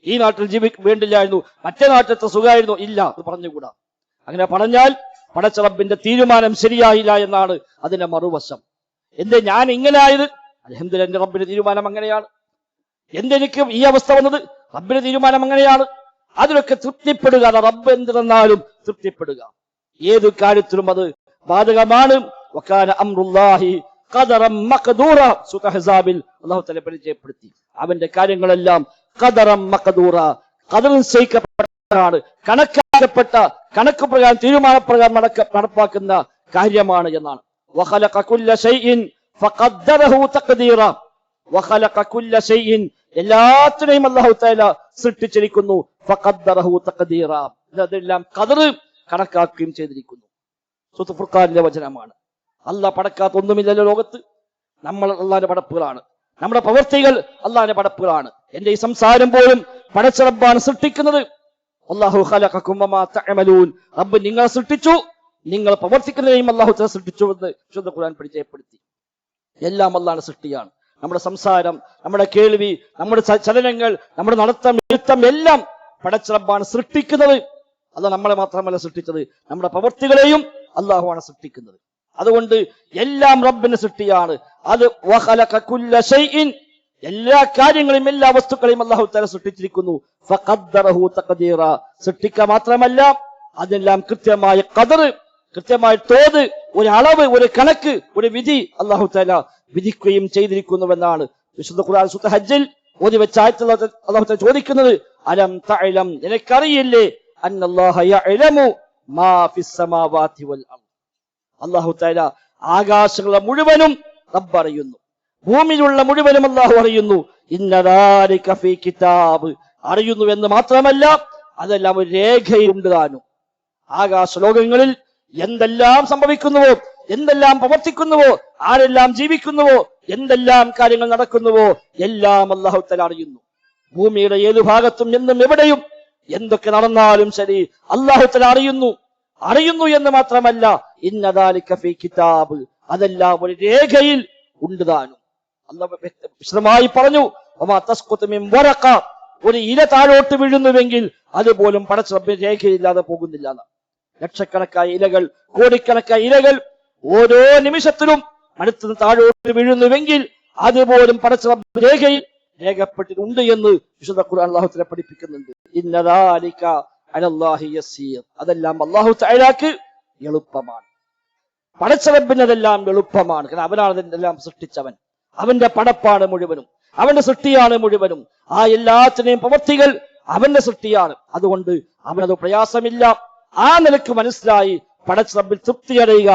ഈ നാട്ടിൽ വേണ്ടില്ലായിരുന്നു, മറ്റേ നാട്ടിലത്തെ സുഖമായിരുന്നു, ഇല്ല, അത് പറഞ്ഞുകൂടാ. അങ്ങനെ പറഞ്ഞാൽ പടച്ച റബ്ബിന്റെ തീരുമാനം ശരിയായില്ല എന്നാണ് അതിന്റെ മറുവശം. എന്റെ ഞാൻ ഇങ്ങനെ ആയത്, അൽഹംദുലില്ലാഹ് എന്റെ റബ്ബിന്റെ തീരുമാനം അങ്ങനെയാണ്. എന്തെനിക്ക് ഈ അവസ്ഥ വന്നത്, റബ്ബിന്റെ തീരുമാനം അങ്ങനെയാണ്. അതിലൊക്കെ തൃപ്തിപ്പെടുക, റബ്ബ് എന്ത് തന്നാലും തൃപ്തിപ്പെടുക. ഏത് കാര്യത്തിലും അത് ബാധകമാണ്. വകാന അംറുല്ലാഹി ഖദറൻ മഖ്ദൂറ, സൂറ അഹ്സാബിൽ അല്ലാഹു തആല പരിചയപ്പെടുത്തി. അവന്റെ കാര്യങ്ങളെല്ലാം ഖദറൻ മഖ്ദൂറ, ഖദർ നിശ്ചയിക്കപ്പെട്ടതാണ്, കണക്കാക്കപ്പെട്ട കണക്ക് പ്രകാരം തീരുമാനപ്രകാരം നടപ്പാക്കുന്ന കാര്യമാണ് എന്നാണ്. വഖലഖ കുല്ല ശൈഇൻ ഫഖദ്ദറഹു തഖ്ദീറ. വഖലഖ കുല്ല ശൈഇൻ, എല്ലാത്തിനെയും അല്ലാഹു തആല സൃഷ്ടിച്ചിരിക്കുന്നു. ഫഖദ്ദറഹു തഖ്ദീറ, അതെല്ലാം ഖദർ കണക്കാക്കുകയും ചെയ്തിരിക്കുന്നു. സൂറത്തുൽ ഫുർഖാനിലെ വചനമാണ്. അല്ലാഹ് പടക്കാത്ത ഒന്നുമില്ലല്ലോ ലോകത്ത്. നമ്മൾ അല്ലാഹുവിന്റെ പടപ്പുകളാണ്, നമ്മുടെ പ്രവൃത്തികൾ അല്ലാഹുവിന്റെ പടപ്പുകളാണ്. എന്റെ ഈ സംസാരം പോലും പടച്ച റബ്ബാണ് സൃഷ്ടിക്കുന്നത്. അല്ലാഹു ഖലഖകും വമാ തഅമലൂൻ, റബ്ബ് നിങ്ങളെ സൃഷ്ടിച്ചു, നിങ്ങൾ പ്രവർത്തിക്കുന്നതിനെയും അല്ലാഹു തആല സൃഷ്ടിച്ചു എന്ന് വിശുദ്ധ ഖുർആൻ പരിചയപ്പെടുത്തി. എല്ലാം അല്ലാഹുവിന്റെ സൃഷ്ടിയാണ്. നമ്മുടെ സംസാരം, നമ്മുടെ കേൾവി, നമ്മുടെ ചലനങ്ങൾ, നമ്മുടെ നടത്തം എല്ലാം പടച്ച റബ്ബാണ് സൃഷ്ടിക്കുന്നത്. അല്ലാഹ് നമ്മളെ മാത്രമല്ല സൃഷ്ടിച്ചത്, നമ്മുടെ പ്രവൃത്തികളെയും അല്ലാഹുവാണ് സൃഷ്ടിക്കുന്നത്. അതുകൊണ്ട് എല്ലാം റബ്ബിന്റെ സൃഷ്ടിയാണ്. അത് വഖലഖ കുല്ല ശൈഇൻ, എല്ലാ കാര്യങ്ങളെയും എല്ലാ വസ്തുക്കളെയും അല്ലാഹു തആല സൃഷ്ടിച്ചിരിക്കുന്നു. ഫഖദ്ദറഹു തഖ്ദീറ, സൃഷ്ടിക്കുക മാത്രമല്ല അതെല്ലാം കൃത്യമായ ഖദർ, കൃത്യമായ തോത്, ഒരു അളവ്, ഒരു കണക്ക്, ഒരു വിധി അല്ലാഹു തആല വിധിക്കുകയും ചെയ്തിരിക്കുന്നുവെന്നാണ് വിശുദ്ധ ഖുർആൻ സൂറ ഹജ്ജിൽ ഓതി വെച്ച ആയത്തിൽ അല്ലാഹു തആല ചോദിക്കുന്നത്. അലം തഅലം, നിനക്കറിയില്ലേ, അന്നല്ലാഹ യഅലമു മാ ഫിസ് സമാവാതി വൽ അർദ്, അല്ലാഹു തആല ആകാശങ്ങളെ മുഴുവനും റബ്ബ് അറിയുന്നു, ഭൂമിയിലുള്ള മുഴുവനും അല്ലാഹു അറിയുന്നു. ഇന്ന ദാലിക ഫീ കിതാബ്, അറിയുന്നു എന്ന് മാത്രമല്ല അതെല്ലാം ഒരു രേഖയിലുണ്ട് താനും. ആകാശ ലോകങ്ങളിൽ എന്തെല്ലാം സംഭവിക്കുന്നുവോ, എന്തെല്ലാം പ്രവർത്തിക്കുന്നുവോ, ആരെല്ലാം ജീവിക്കുന്നുവോ, എന്തെല്ലാം കാര്യങ്ങൾ നടക്കുന്നുവോ എല്ലാം അല്ലാഹു തആല അറിയുന്നു. ഭൂമിയുടെ ഏതു ഭാഗത്തും എന്നും എവിടെയും എന്തൊക്കെ നടന്നാലും ശരി അല്ലാഹു തആല അറിയുന്നു എന്ന് മാത്രമല്ല ഇന്ന ദാലിക ഫീ കിതാബ്, അതെല്ലാം ഒരു രേഖയിൽ ഉണ്ട് താനും. അല്ലാഹു വിശദമായി പറഞ്ഞു, വമാ തസ്ഖുതു മിൻ വറഖ, ഒരു ഇല താഴോട്ട് വീഴുന്നുവെങ്കിൽ അതുപോലും പടച്ച റബ്ബിന്റെ രേഖയില്ലാതെ പോകുന്നില്ല. ലക്ഷക്കണക്കായ ഇലകൾ, കോടിക്കണക്കായ ഇലകൾ ഓരോ നിമിഷത്തിലും അടുത്തുനിന്ന് താഴോട്ട് വീഴുന്നുവെങ്കിൽ അതുപോലും പടച്ച റബ്ബിന്റെ രേഖയിൽ രേഖപ്പെട്ടിട്ടുണ്ട് എന്ന് വിശുദ്ധ ഖുർആൻ അല്ലാഹു തആല പഠിപ്പിക്കുന്നുണ്ട്. ഇന്ന ദാലിക അലല്ലാഹി യസീർ, അതെല്ലാം അല്ലാഹു തആലക്ക് എളുപ്പമാണ്. പടച്ച റബ്ബിന് അതെല്ലാം എളുപ്പമാണ്. കാരണം അവനാണ് അതെല്ലാം സൃഷ്ടിച്ചവൻ, അവന്റെ പടപ്പാണ് മുഴുവനും, അവന്റെ സൃഷ്ടിയാണ് മുഴുവനും. ആ എല്ലാത്തിനെയും പ്രവൃത്തികൾ അവന്റെ സൃഷ്ടിയാണ്. അതുകൊണ്ട് അവനത് പ്രയാസമില്ല. ആ നിലക്ക് മനസ്സിലായി പടച്ച റബ്ബിൽ തൃപ്തി അടയുക.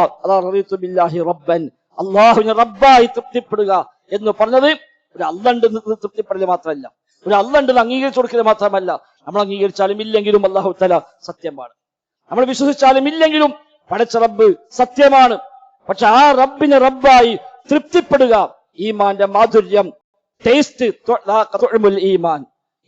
റളിതു ബില്ലാഹി റബ്ബൻ, അല്ലാഹുവിനെ റബ്ബായി തൃപ്തിപ്പെടുക എന്ന് പറഞ്ഞത് ഒരു അല്ലാഹ് തൃപ്തിപ്പെടൽ മാത്രമല്ല, ഒരു അല്ലാഹ് അംഗീകരിച്ചു കൊടുക്കൽ മാത്രമല്ല. നമ്മൾ അംഗീകരിച്ചാലും ഇല്ലെങ്കിലും അല്ലാഹു തആല സത്യമാണ്, നമ്മൾ വിശ്വസിച്ചാലും ഇല്ലെങ്കിലും പടച്ച റബ്ബ് സത്യമാണ്. പക്ഷെ ആ റബ്ബിനെ റബ്ബായി തൃപ്തിപ്പെടുക, ഈമാന്റെ മാധുര്യം, ടേസ്റ്റ്,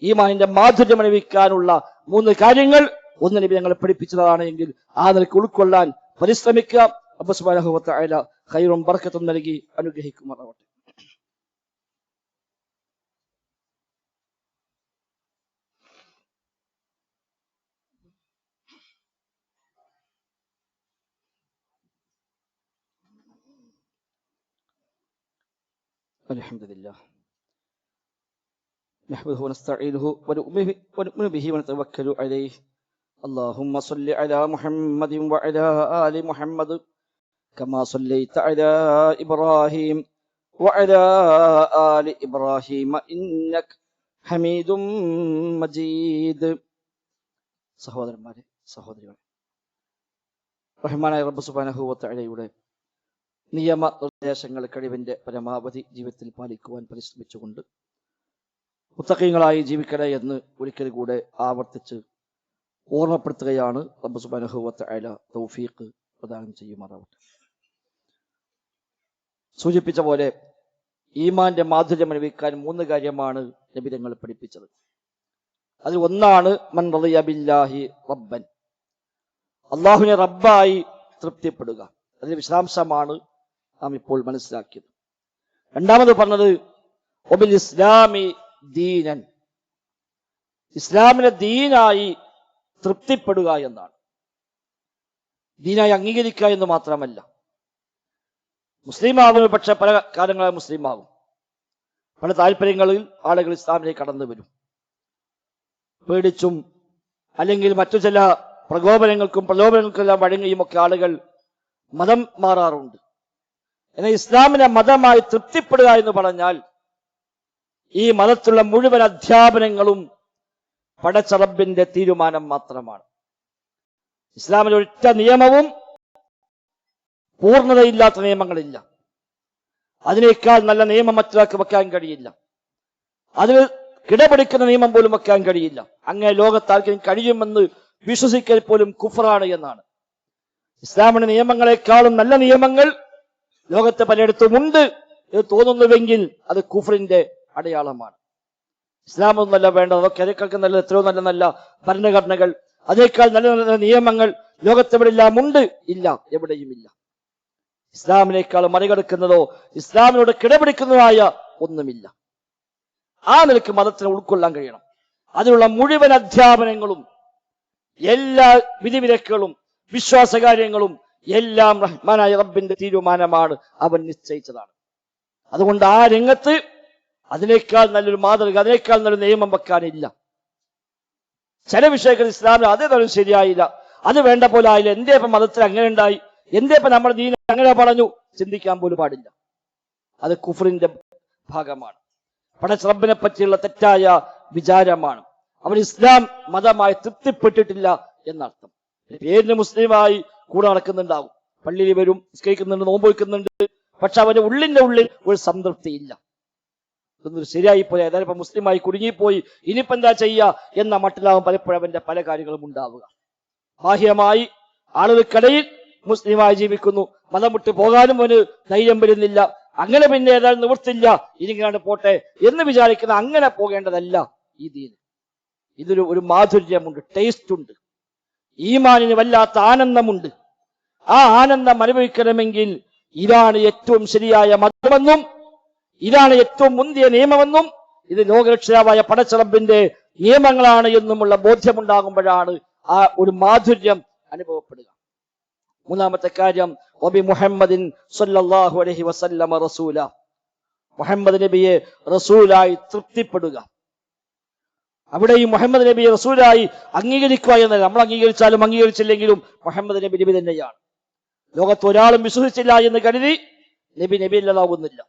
ഈമാനിന്റെ മാധുര്യം അനുഭവിക്കാനുള്ള 3 കാര്യങ്ങൾ ഒന്ന് നബി ഞങ്ങളെ പഠിപ്പിച്ചതാണ്. എങ്കിൽ ആ നിലയ്ക്ക് ഉൾക്കൊള്ളാൻ പരിശ്രമിക്കുക. റബ്ബ് സുബ്ഹാനഹു വ തആല ഖൈറും ബർക്കത്തും നൽകി അനുഗ്രഹിക്കുമാറാവട്ടെ. അൽഹംദുലില്ലാഹ് നഹ്മദുഹു വനസ്തഈനുഹു വനുഅ്മിനു ബിഹി വനതവക്കലു അലൈഹി അല്ലാഹുമ്മ സ്വല്ലി അലാ മുഹമ്മദിൻ വഅലാ ആലി മുഹമ്മദ് കമാ സ്വല്ലൈത അലാ ഇബ്രാഹീം വഅലാ ആലി ഇബ്രാഹീം ഇന്നക ഹമീദും മജീദ്. സഹോദരന്മാരെ, സഹോദരികളെ, റഹ്മാനായ റബ്ബ് സുബ്ഹാനഹു വ തആലയുടെ നിയമ നിർദ്ദേശങ്ങൾ കഴിവിന്റെ പരമാവധി ജീവിതത്തിൽ പാലിക്കുവാൻ പരിശ്രമിച്ചുകൊണ്ട് മുത്തഖീങ്ങളായി ജീവിക്കണേ എന്ന് ഒരിക്കൽ കൂടെ ആവർത്തിച്ച് ഓർമ്മപ്പെടുത്തുകയാണ്. റബ്ബ് സുബ്ഹാനഹു വ തആല തൗഫീഖ് പ്രദാനം ചെയ്യുമാറാവട്ടെ. സൂചിപ്പിച്ച പോലെ ഈമാന്റെ മാധുര്യം അനുഭവിക്കാൻ 3 കാര്യമാണ് നബി തങ്ങൾ പഠിപ്പിച്ചത്. അതിൽ ഒന്നാണ് മൻ റളിയ ബില്ലാഹി റബ്ബൻ, അള്ളാഹുവിനെ റബ്ബായി തൃപ്തിപ്പെടുക. അതിന്റെ വിശദാംശമാണ് നാം ഇപ്പോൾ മനസ്സിലാക്കിയത്. രണ്ടാമത് പറഞ്ഞത് ഒബിൽ ഇസ്ലാമി ദീനൻ, ഇസ്ലാമിനെ ദീനായി തൃപ്തിപ്പെടുക എന്നാണ്. ദീനായി അംഗീകരിക്കുക എന്ന് മാത്രമല്ല. മുസ്ലിം ആകുന്ന പക്ഷെ പല കാലങ്ങളായി മുസ്ലിം ആകും. പല താല്പര്യങ്ങളിൽ ആളുകൾ ഇസ്ലാമിലേക്ക് കടന്നു വരും. പേടിച്ചും അല്ലെങ്കിൽ മറ്റു ചില പ്രലോഭനങ്ങൾക്കെല്ലാം വഴങ്ങിയും ഒക്കെ ആളുകൾ മതം മാറാറുണ്ട്. എന്നാൽ ഇസ്ലാമിനെ മതമായി തൃപ്തിപ്പെടുക എന്ന് പറഞ്ഞാൽ ഈ മതത്തിലുള്ള മുഴുവൻ അധ്യാപനങ്ങളും പടച്ച റബ്ബിന്റെ തീരുമാനം മാത്രമാണ്. ഇസ്ലാമിലെ ഒറ്റ നിയമവും പൂർണ്ണതയില്ലാത്ത നിയമങ്ങളില്ല. അതിനേക്കാൾ നല്ല നിയമം മറ്റൊരാൾക്ക് വെക്കാൻ കഴിയില്ല. അതിന് കിടപിടിക്കുന്ന നിയമം പോലും വെക്കാൻ കഴിയില്ല. അങ്ങനെ ലോകത്താർക്കും കഴിയുമെന്ന് വിശ്വസിക്കൽ പോലും കുഫറാണ് എന്നാണ്. ഇസ്ലാമിന്റെ നിയമങ്ങളെക്കാളും നല്ല നിയമങ്ങൾ ലോകത്തെ പലയിടത്തുമുണ്ട് എന്ന് തോന്നുന്നുവെങ്കിൽ അത് കുഫറിന്റെ അടയാളമാണ്. ഇസ്ലാമൊന്നല്ല വേണ്ടത്. അതൊക്കെ അതിനേക്കാൾ നല്ല, എത്രയോ നല്ല നല്ല ഭരണഘടനകൾ, അതിനേക്കാൾ നല്ല നല്ല നിയമങ്ങൾ ലോകത്തെവിടെയെല്ലാം ഉണ്ട്? ഇല്ല, എവിടെയുമില്ല. ഇസ്ലാമിനേക്കാൾ മറികടക്കുന്നതോ ഇസ്ലാമിനോട് കിടപിടിക്കുന്നതായ ഒന്നുമില്ല. ആ നിലയ്ക്ക് മതത്തിനെ ഉൾക്കൊള്ളാൻ കഴിയണം. അതിനുള്ള മുഴുവൻ അധ്യാപനങ്ങളും എല്ലാ വിധിവിലക്കുകളും വിശ്വാസകാര്യങ്ങളും എല്ലാം റഹ്മാനായ റബ്ബിന്റെ തീരുമാനമാണ്, അവൻ നിശ്ചയിച്ചതാണ്. അതുകൊണ്ട് ആ രംഗത്ത് അതിനേക്കാൾ നല്ലൊരു മാതൃക, അതിനേക്കാൾ നല്ലൊരു നിയമം വെക്കാനില്ല. ചില വിഷയങ്ങൾ ഇസ്ലാമിൽ അതേതരം ശരിയായില്ല, അത് വേണ്ട പോലെ ആയില്ല, എന്തേ ഇപ്പം മതത്തിൽ അങ്ങനെ ഉണ്ടായി, എന്തേ ഇപ്പം നമ്മുടെ ദീൻ അങ്ങനെ പറഞ്ഞു, ചിന്തിക്കാൻ പോലും പാടില്ല. അത് കുഫറിന്റെ ഭാഗമാണ്, പടച്ച റബ്ബിനെ പറ്റിയുള്ള തെറ്റായ വിചാരമാണ്. അവൻ ഇസ്ലാം മതമായി തൃപ്തിപ്പെട്ടിട്ടില്ല എന്നർത്ഥം. പേരിന് മുസ്ലിമായി കൂടെ നടക്കുന്നുണ്ടാവും, പള്ളിയിൽ വരും, നിസ്കരിക്കുന്നുണ്ട്, നോമ്പ് വയ്ക്കുന്നുണ്ട്, പക്ഷെ അവന്റെ ഉള്ളിന്റെ ഉള്ളിൽ ഒരു സംതൃപ്തിയില്ല. ഇതൊന്നും ശരിയായി പോയി, ഏതായാലും ഇപ്പൊ മുസ്ലിമായി കുടുങ്ങിപ്പോയി, ഇനിയിപ്പോ എന്താ ചെയ്യുക എന്ന മട്ടിലാവും പലപ്പോഴും അവന്റെ പല കാര്യങ്ങളും ഉണ്ടാവുക. ബാഹ്യമായി ആളുകൾക്കിടയിൽ മുസ്ലിമായി ജീവിക്കുന്നു, മതം വിട്ട് പോകാനും അവന് ധൈര്യം വരുന്നില്ല. അങ്ങനെ പിന്നെ ഏതായാലും നിവൃത്തില്ല, ഇനിങ്ങാണ്ട് പോട്ടെ എന്ന് വിചാരിക്കുന്ന അങ്ങനെ പോകേണ്ടതല്ല ഈ ദീൻ. ഇതൊരു മാധുര്യമുണ്ട്, ടേസ്റ്റ് ഉണ്ട്, ഈമാനിന് വല്ലാത്ത ആനന്ദമുണ്ട്. ആ ആനന്ദം അനുഭവിക്കണമെങ്കിൽ ഇതാണ് ഏറ്റവും ശരിയായ മതമെന്നും ഇതാണ് ഏറ്റവും മുന്തിയ നിയമമെന്നും ഇത് ലോകരക്ഷിതാവായ പടച്ച റബ്ബിന്റെ നിയമങ്ങളാണ് എന്നുമുള്ള ബോധ്യമുണ്ടാകുമ്പോഴാണ് ആ ഒരു മാധുര്യം അനുഭവപ്പെടുക. മൂന്നാമത്തെ കാര്യം വബി മുഹമ്മദിൻ സ്വല്ലല്ലാഹു അലൈഹി വസല്ലമ റസൂല, മുഹമ്മദ് നബിയെ റസൂലായി തൃപ്തിപ്പെടുക. അവിടെ ഈ മുഹമ്മദ് നബിയെ റസൂലായി അംഗീകരിക്കുക എന്നല്ല, നമ്മൾ അംഗീകരിച്ചാലും അംഗീകരിച്ചില്ലെങ്കിലും മുഹമ്മദ് നബി നബി തന്നെയാണ്. ലോകത്ത് ഒരാളും വിശ്വസിച്ചില്ല എന്ന് കരുതി നബി നബി അല്ലാതാവുന്നില്ല.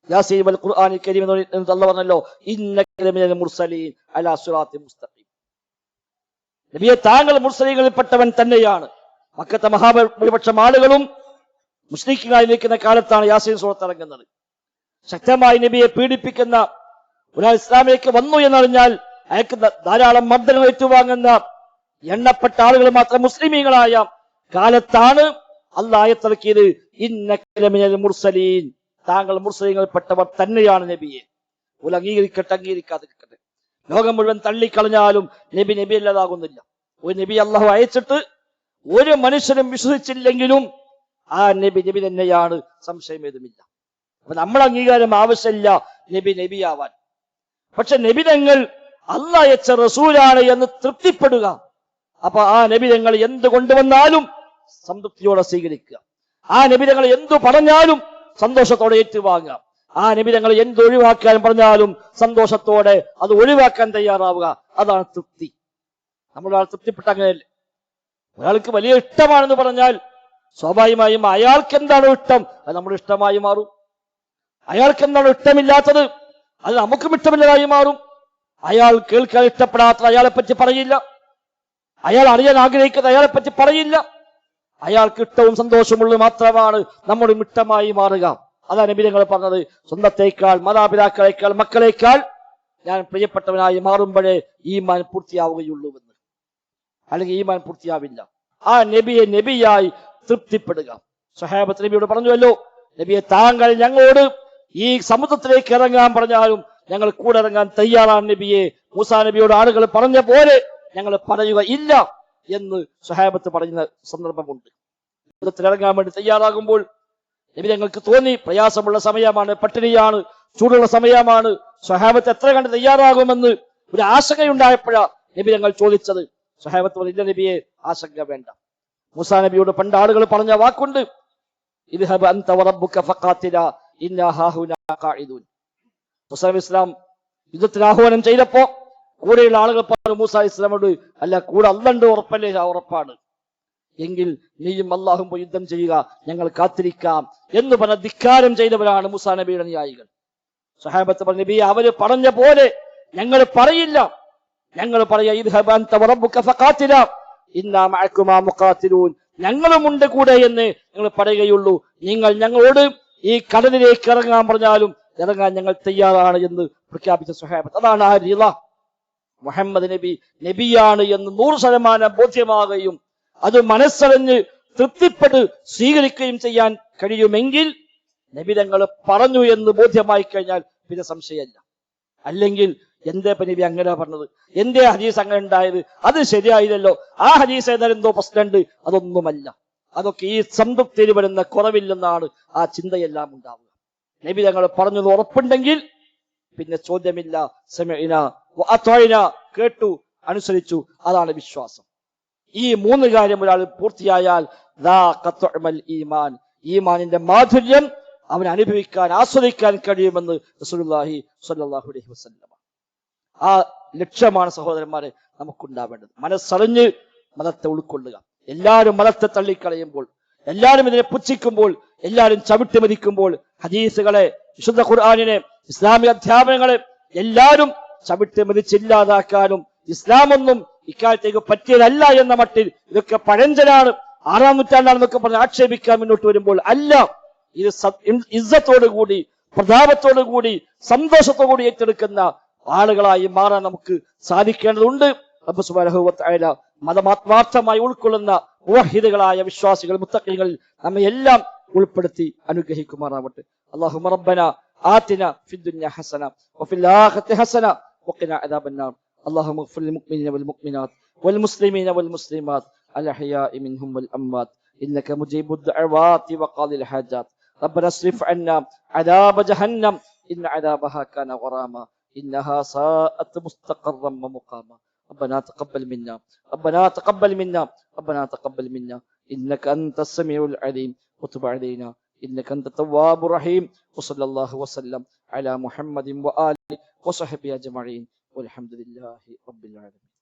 യാസീൻ വൽ ഖുർആനിൽ കരീം എന്ന് അല്ലാഹു പറഞ്ഞല്ലോ, ഇന്നക ലമിനൽ മുർസലീൻ അലാ സിറാത്തിൻ മുസ്തഖീം. നബിയെ താങ്കൾ മുർസലീങ്ങളിൽപ്പെട്ടവൻ തന്നെയാണ്. മക്കത്തെ മഹാഭൂരിപക്ഷം ആളുകളും മുശ്രിക്കുകളായി നിൽക്കുന്ന കാലത്താണ് യാസീൻ സൂറത്ത് ഇറങ്ങുന്നത്. ശക്തമായി നബിയെ പീഡിപ്പിക്കുന്ന ഒരാൾ ഇസ്ലാമിലേക്ക് വന്നു എന്നറിഞ്ഞാൽ അയാൾക്ക് ധാരാളം മർദ്ദനങ്ങൾ ഏറ്റുവാങ്ങുന്ന എണ്ണപ്പെട്ട ആളുകൾ മാത്രം മുസ്ലിമീങ്ങളായ കാലത്താണ് അല്ലാഹു ആയത്തിറക്കിയത്, ഇന്നക ലമിനൽ മുർസലീൻ, താങ്കൾ മുർസലീങ്ങളിൽപ്പെട്ടവർ തന്നെയാണ് നബിയെ. ഒരു അംഗീകരിക്കട്ടെ, അംഗീകരിക്കാതിരിക്കട്ടെ, ലോകം മുഴുവൻ തള്ളിക്കളഞ്ഞാലും നബി നബി അല്ലാതാകുന്നില്ല. ഒരു നബി അള്ളാഹു അയച്ചിട്ട് ഒരു മനുഷ്യനും വിശ്വസിച്ചില്ലെങ്കിലും ആ നബി നബി തന്നെയാണ്, സംശയം ഏതുമില്ല. അപ്പൊ നമ്മൾ അംഗീകാരം ആവശ്യമില്ല നബി നബിയാവാൻ. പക്ഷെ നബിതങ്ങൾ അല്ലാഹു അയച്ച റസൂലാണ് എന്ന് തൃപ്തിപ്പെടുക. അപ്പൊ ആ നബിതങ്ങൾ എന്ത് കൊണ്ടുവന്നാലും സംതൃപ്തിയോടെ സ്വീകരിക്കുക. ആ നബിതങ്ങൾ എന്തു പറഞ്ഞാലും സന്തോഷത്തോടെ ഏറ്റുവാങ്ങുക. ആ നബി തങ്ങൾ എന്തൊഴിവാക്കാൻ പറഞ്ഞാലും സന്തോഷത്തോടെ അത് ഒഴിവാക്കാൻ തയ്യാറാവുക. അതാണ് തൃപ്തി. നമ്മളൊരാൾ തൃപ്തിപ്പെട്ട അങ്ങനെയല്ലേ. ഒരാൾക്ക് വലിയ ഇഷ്ടമാണെന്ന് പറഞ്ഞാൽ സ്വാഭാവികമായും അയാൾക്ക് എന്താണോ ഇഷ്ടം അത് നമ്മുടെ ഇഷ്ടമായി മാറും. അയാൾക്ക് എന്താണോ ഇഷ്ടമില്ലാത്തത് അത് നമുക്കും ഇഷ്ടമില്ലതായി മാറും. അയാൾ കേൾക്കാൻ ഇഷ്ടപ്പെടാത്ത അയാളെ പറ്റി പറയില്ല. അയാൾ അറിയാൻ ആഗ്രഹിക്കുന്നത് അയാളെ പറ്റി പറയില്ല. അയാൾക്ക് ഇഷ്ടവും സന്തോഷമുള്ളത് മാത്രമാണ് നമ്മുടെ ഇഷ്ടമായി മാറുക. അതാണ് നബി തങ്ങൾ പറഞ്ഞത്, സ്വന്തത്തേക്കാൾ, മാതാപിതാക്കളെക്കാൾ, മക്കളെക്കാൾ ഞാൻ പ്രിയപ്പെട്ടവനായി മാറുമ്പോഴേ ഈമാൻ പൂർത്തിയാവുകയുള്ളൂ എന്ന്. അല്ലെങ്കിൽ ഈമാൻ പൂർത്തിയാവില്ല. ആ നബിയെ നബിയായി തൃപ്തിപ്പെടുക. സ്വഹാബത്ത് നബിയോട് പറഞ്ഞുവല്ലോ, നബിയെ താങ്കൾ ഞങ്ങളോട് ഈ സമുദ്രത്തിലേക്ക് ഇറങ്ങാൻ പറഞ്ഞാലും ഞങ്ങൾ കൂടെ ഇറങ്ങാൻ തയ്യാറാണ് നബിയെ. മൂസാ നബിയോട് ആളുകൾ പറഞ്ഞ പോലെ ഞങ്ങൾ പറയുക ഇല്ല എന്ന് സ്വഹാബത്ത് പറയുന്ന സന്ദർഭമുണ്ട്. സമുദ്രത്തിൽ ഇറങ്ങാൻ വേണ്ടി തയ്യാറാകുമ്പോൾ നബി ഞങ്ങൾക്ക് തോന്നി പ്രയാസമുള്ള സമയമാണ്, പട്ടിണിയാണ്, ചൂടുള്ള സമയമാണ്. സ്വഹാബത്ത് എത്ര കണ്ട് തയ്യാറാകുമെന്ന് ഒരു ആശങ്കയുണ്ടായപ്പോഴാണ് നബി ഞങ്ങൾ ചോദിച്ചത്. സ്വഹാബത്ത് പറഞ്ഞു, ഇല്ല നബിയെ, ആശങ്ക വേണ്ട. മൂസാ നബിയോട് പണ്ട് ആളുകൾ പറഞ്ഞ വാക്കുണ്ട്, ഇദ്ഹബ് അൻത വറബ്ബുക ഫഖാതിലാ ഇന്നാ ഹാഹുനാ ഖാഇദൂൻ. മൂസാ നബി ഇസ്ലാം യുദ്ധത്തിന് ആഹ്വാനം ചെയ്തപ്പോ കൂടെയുള്ള ആളുകൾ പറഞ്ഞു മൂസാ ഇസ്ലാമോട്, അല്ല കൂടെ അല്ലാണ്ട് ഉറപ്പല്ലേ? ഉറപ്പാണ്. എങ്കിൽ നീയും അല്ലാഹും പോയി യുദ്ധം ചെയ്യുക, ഞങ്ങൾ കാത്തിരിക്കാം എന്ന് പറഞ്ഞ ധിക്കാരം ചെയ്തവരാണ് മൂസാ നബിയുടെ അനുയായികൾ. സ്വഹാബത്ത് പറഞ്ഞു, നബി അവര് പറഞ്ഞ പോലെ ഞങ്ങൾ പറയില്ല. ഞങ്ങൾ പറയാ ഇദ്ഹബ് അൻത വറബ്ബുക ഫഖാതിലാ ഇന്നാ മഅകുമാ മുഖാതിലൂൻ, ഞങ്ങളുമുണ്ട് കൂടെ എന്ന് ഞങ്ങൾ പറയുകയുള്ളൂ. നിങ്ങൾ ഞങ്ങളോട് ഈ കടലിലേക്ക് ഇറങ്ങാൻ പറഞ്ഞാലും ഇറങ്ങാൻ ഞങ്ങൾ തയ്യാറാണ് എന്ന് പ്രഖ്യാപിച്ച സ്വഹാബത്ത്. അതാണ് ആ റിള. മുഹമ്മദ് നബി നബിയാണ് എന്ന് 100% ബോധ്യമാകുകയും അത് മനസ്സറിഞ്ഞ് തൃപ്തിപ്പെട്ട് സ്വീകരിക്കുകയും ചെയ്യാൻ കഴിയുമെങ്കിൽ നബി തങ്ങൾ പറഞ്ഞു എന്ന് ബോധ്യമായി കഴിഞ്ഞാൽ പിന്നെ സംശയമല്ല. അല്ലെങ്കിൽ എന്തേ നബി അങ്ങനെ പറഞ്ഞത്, എന്തേ ഹദീസ് അങ്ങനെ ഉണ്ടായത്, അത് ശരിയായില്ലല്ലോ, ആ ഹദീസ് ഏതായാലും എന്തോ പ്രശ്നമുണ്ട്, അതൊന്നുമല്ല. അതൊക്കെ ഈ സംതൃപ്തിയിൽ വരുന്ന കുറവില്ലെന്നാണ് ആ ചിന്തയെല്ലാം ഉണ്ടാവുക. നബി തങ്ങൾ പറഞ്ഞത് ഉറപ്പുണ്ടെങ്കിൽ പിന്നെ ചോദ്യമില്ല. സമിഅനാ വഅതഅനാ, കേട്ടു, അനുസരിച്ചു, അതാണ് വിശ്വാസം. ഈ 3 കാര്യം ഒരാൾ പൂർത്തിയായാൽ ഈമാൻ, ഈമാനിന്റെ മാധുര്യം അവൻ അനുഭവിക്കാൻ, ആസ്വദിക്കാൻ കഴിയുമെന്ന് റസൂലുള്ളാഹി സ്വല്ലല്ലാഹു അലൈഹി വസല്ലം. ആ ലക്ഷ്യമാണ് സഹോദരന്മാരെ നമുക്കുണ്ടാവേണ്ടത്. മനസ്സറിഞ്ഞ് മതത്തെ ഉൾക്കൊള്ളുക. എല്ലാവരും മതത്തെ തള്ളിക്കളയുമ്പോൾ, എല്ലാവരും ഇതിനെ പുച്ഛിക്കുമ്പോൾ, എല്ലാവരും ചവിട്ടി മതിക്കുമ്പോൾ, ഹദീസുകളെ, വിശുദ്ധ ഖുർആനിനെ, ഇസ്ലാമിക അധ്യാപനങ്ങളെ എല്ലാവരും ചവിട്ടി മതിച്ചില്ലാതാക്കാനും ഇസ്ലാമൊന്നും ഇക്കാലത്തേക്ക് പറ്റിയതല്ല എന്ന മട്ടിൽ ഇതൊക്കെ പഴഞ്ചനാണ്, 6-ാം നൂറ്റാണ്ടാണെന്നൊക്കെ പറഞ്ഞ് ആക്ഷേപിക്കാൻ മുന്നോട്ട് വരുമ്പോൾ അല്ല, ഇത് ഇസ്സത്തോടുകൂടി, പ്രതാപത്തോടുകൂടി, സന്തോഷത്തോടുകൂടി ഏറ്റെടുക്കുന്ന ആളുകളായി മാറാൻ നമുക്ക് സാധിക്കേണ്ടതുണ്ട്. റബ്ബ് സുബ്ഹാനഹു വ തആല മതമാത്മാർത്ഥമായി ഉൾക്കൊള്ളുന്ന മുവഹിദുകളായ വിശ്വാസികൾ, മുത്തഖീങ്ങളിൽ നമ്മെ എല്ലാം ഉൾപ്പെടുത്തി അനുഗ്രഹിക്കുമാറാവട്ടെ. അല്ലാഹുമ്മ റബ്ബനാ ആതിനാ ഫിദ്ദുനിയ ഹസന വഫിൽ ആഖിറതി ഹസന വഖിനാ അദാബന്നാർ. اللهم اغفر للمؤمنين والمؤمنات والمسلمين والمسلمات الأحياء منهم والأموات إنك مجيب الدعوات وقاضي الحاجات. ربنا اصرف عنا عذاب جهنم إن عذابها كان غراما إنها ساءت مستقرا ومقاما. ربنا تقبل منا، ربنا تقبل منا، ربنا تقبل منا إنك أنت السميع العليم وتب علينا إنك أنت التواب الرحيم. وصلى الله وسلم على محمد وآله وصحبه أجمعين والحمد لله رب العالمين.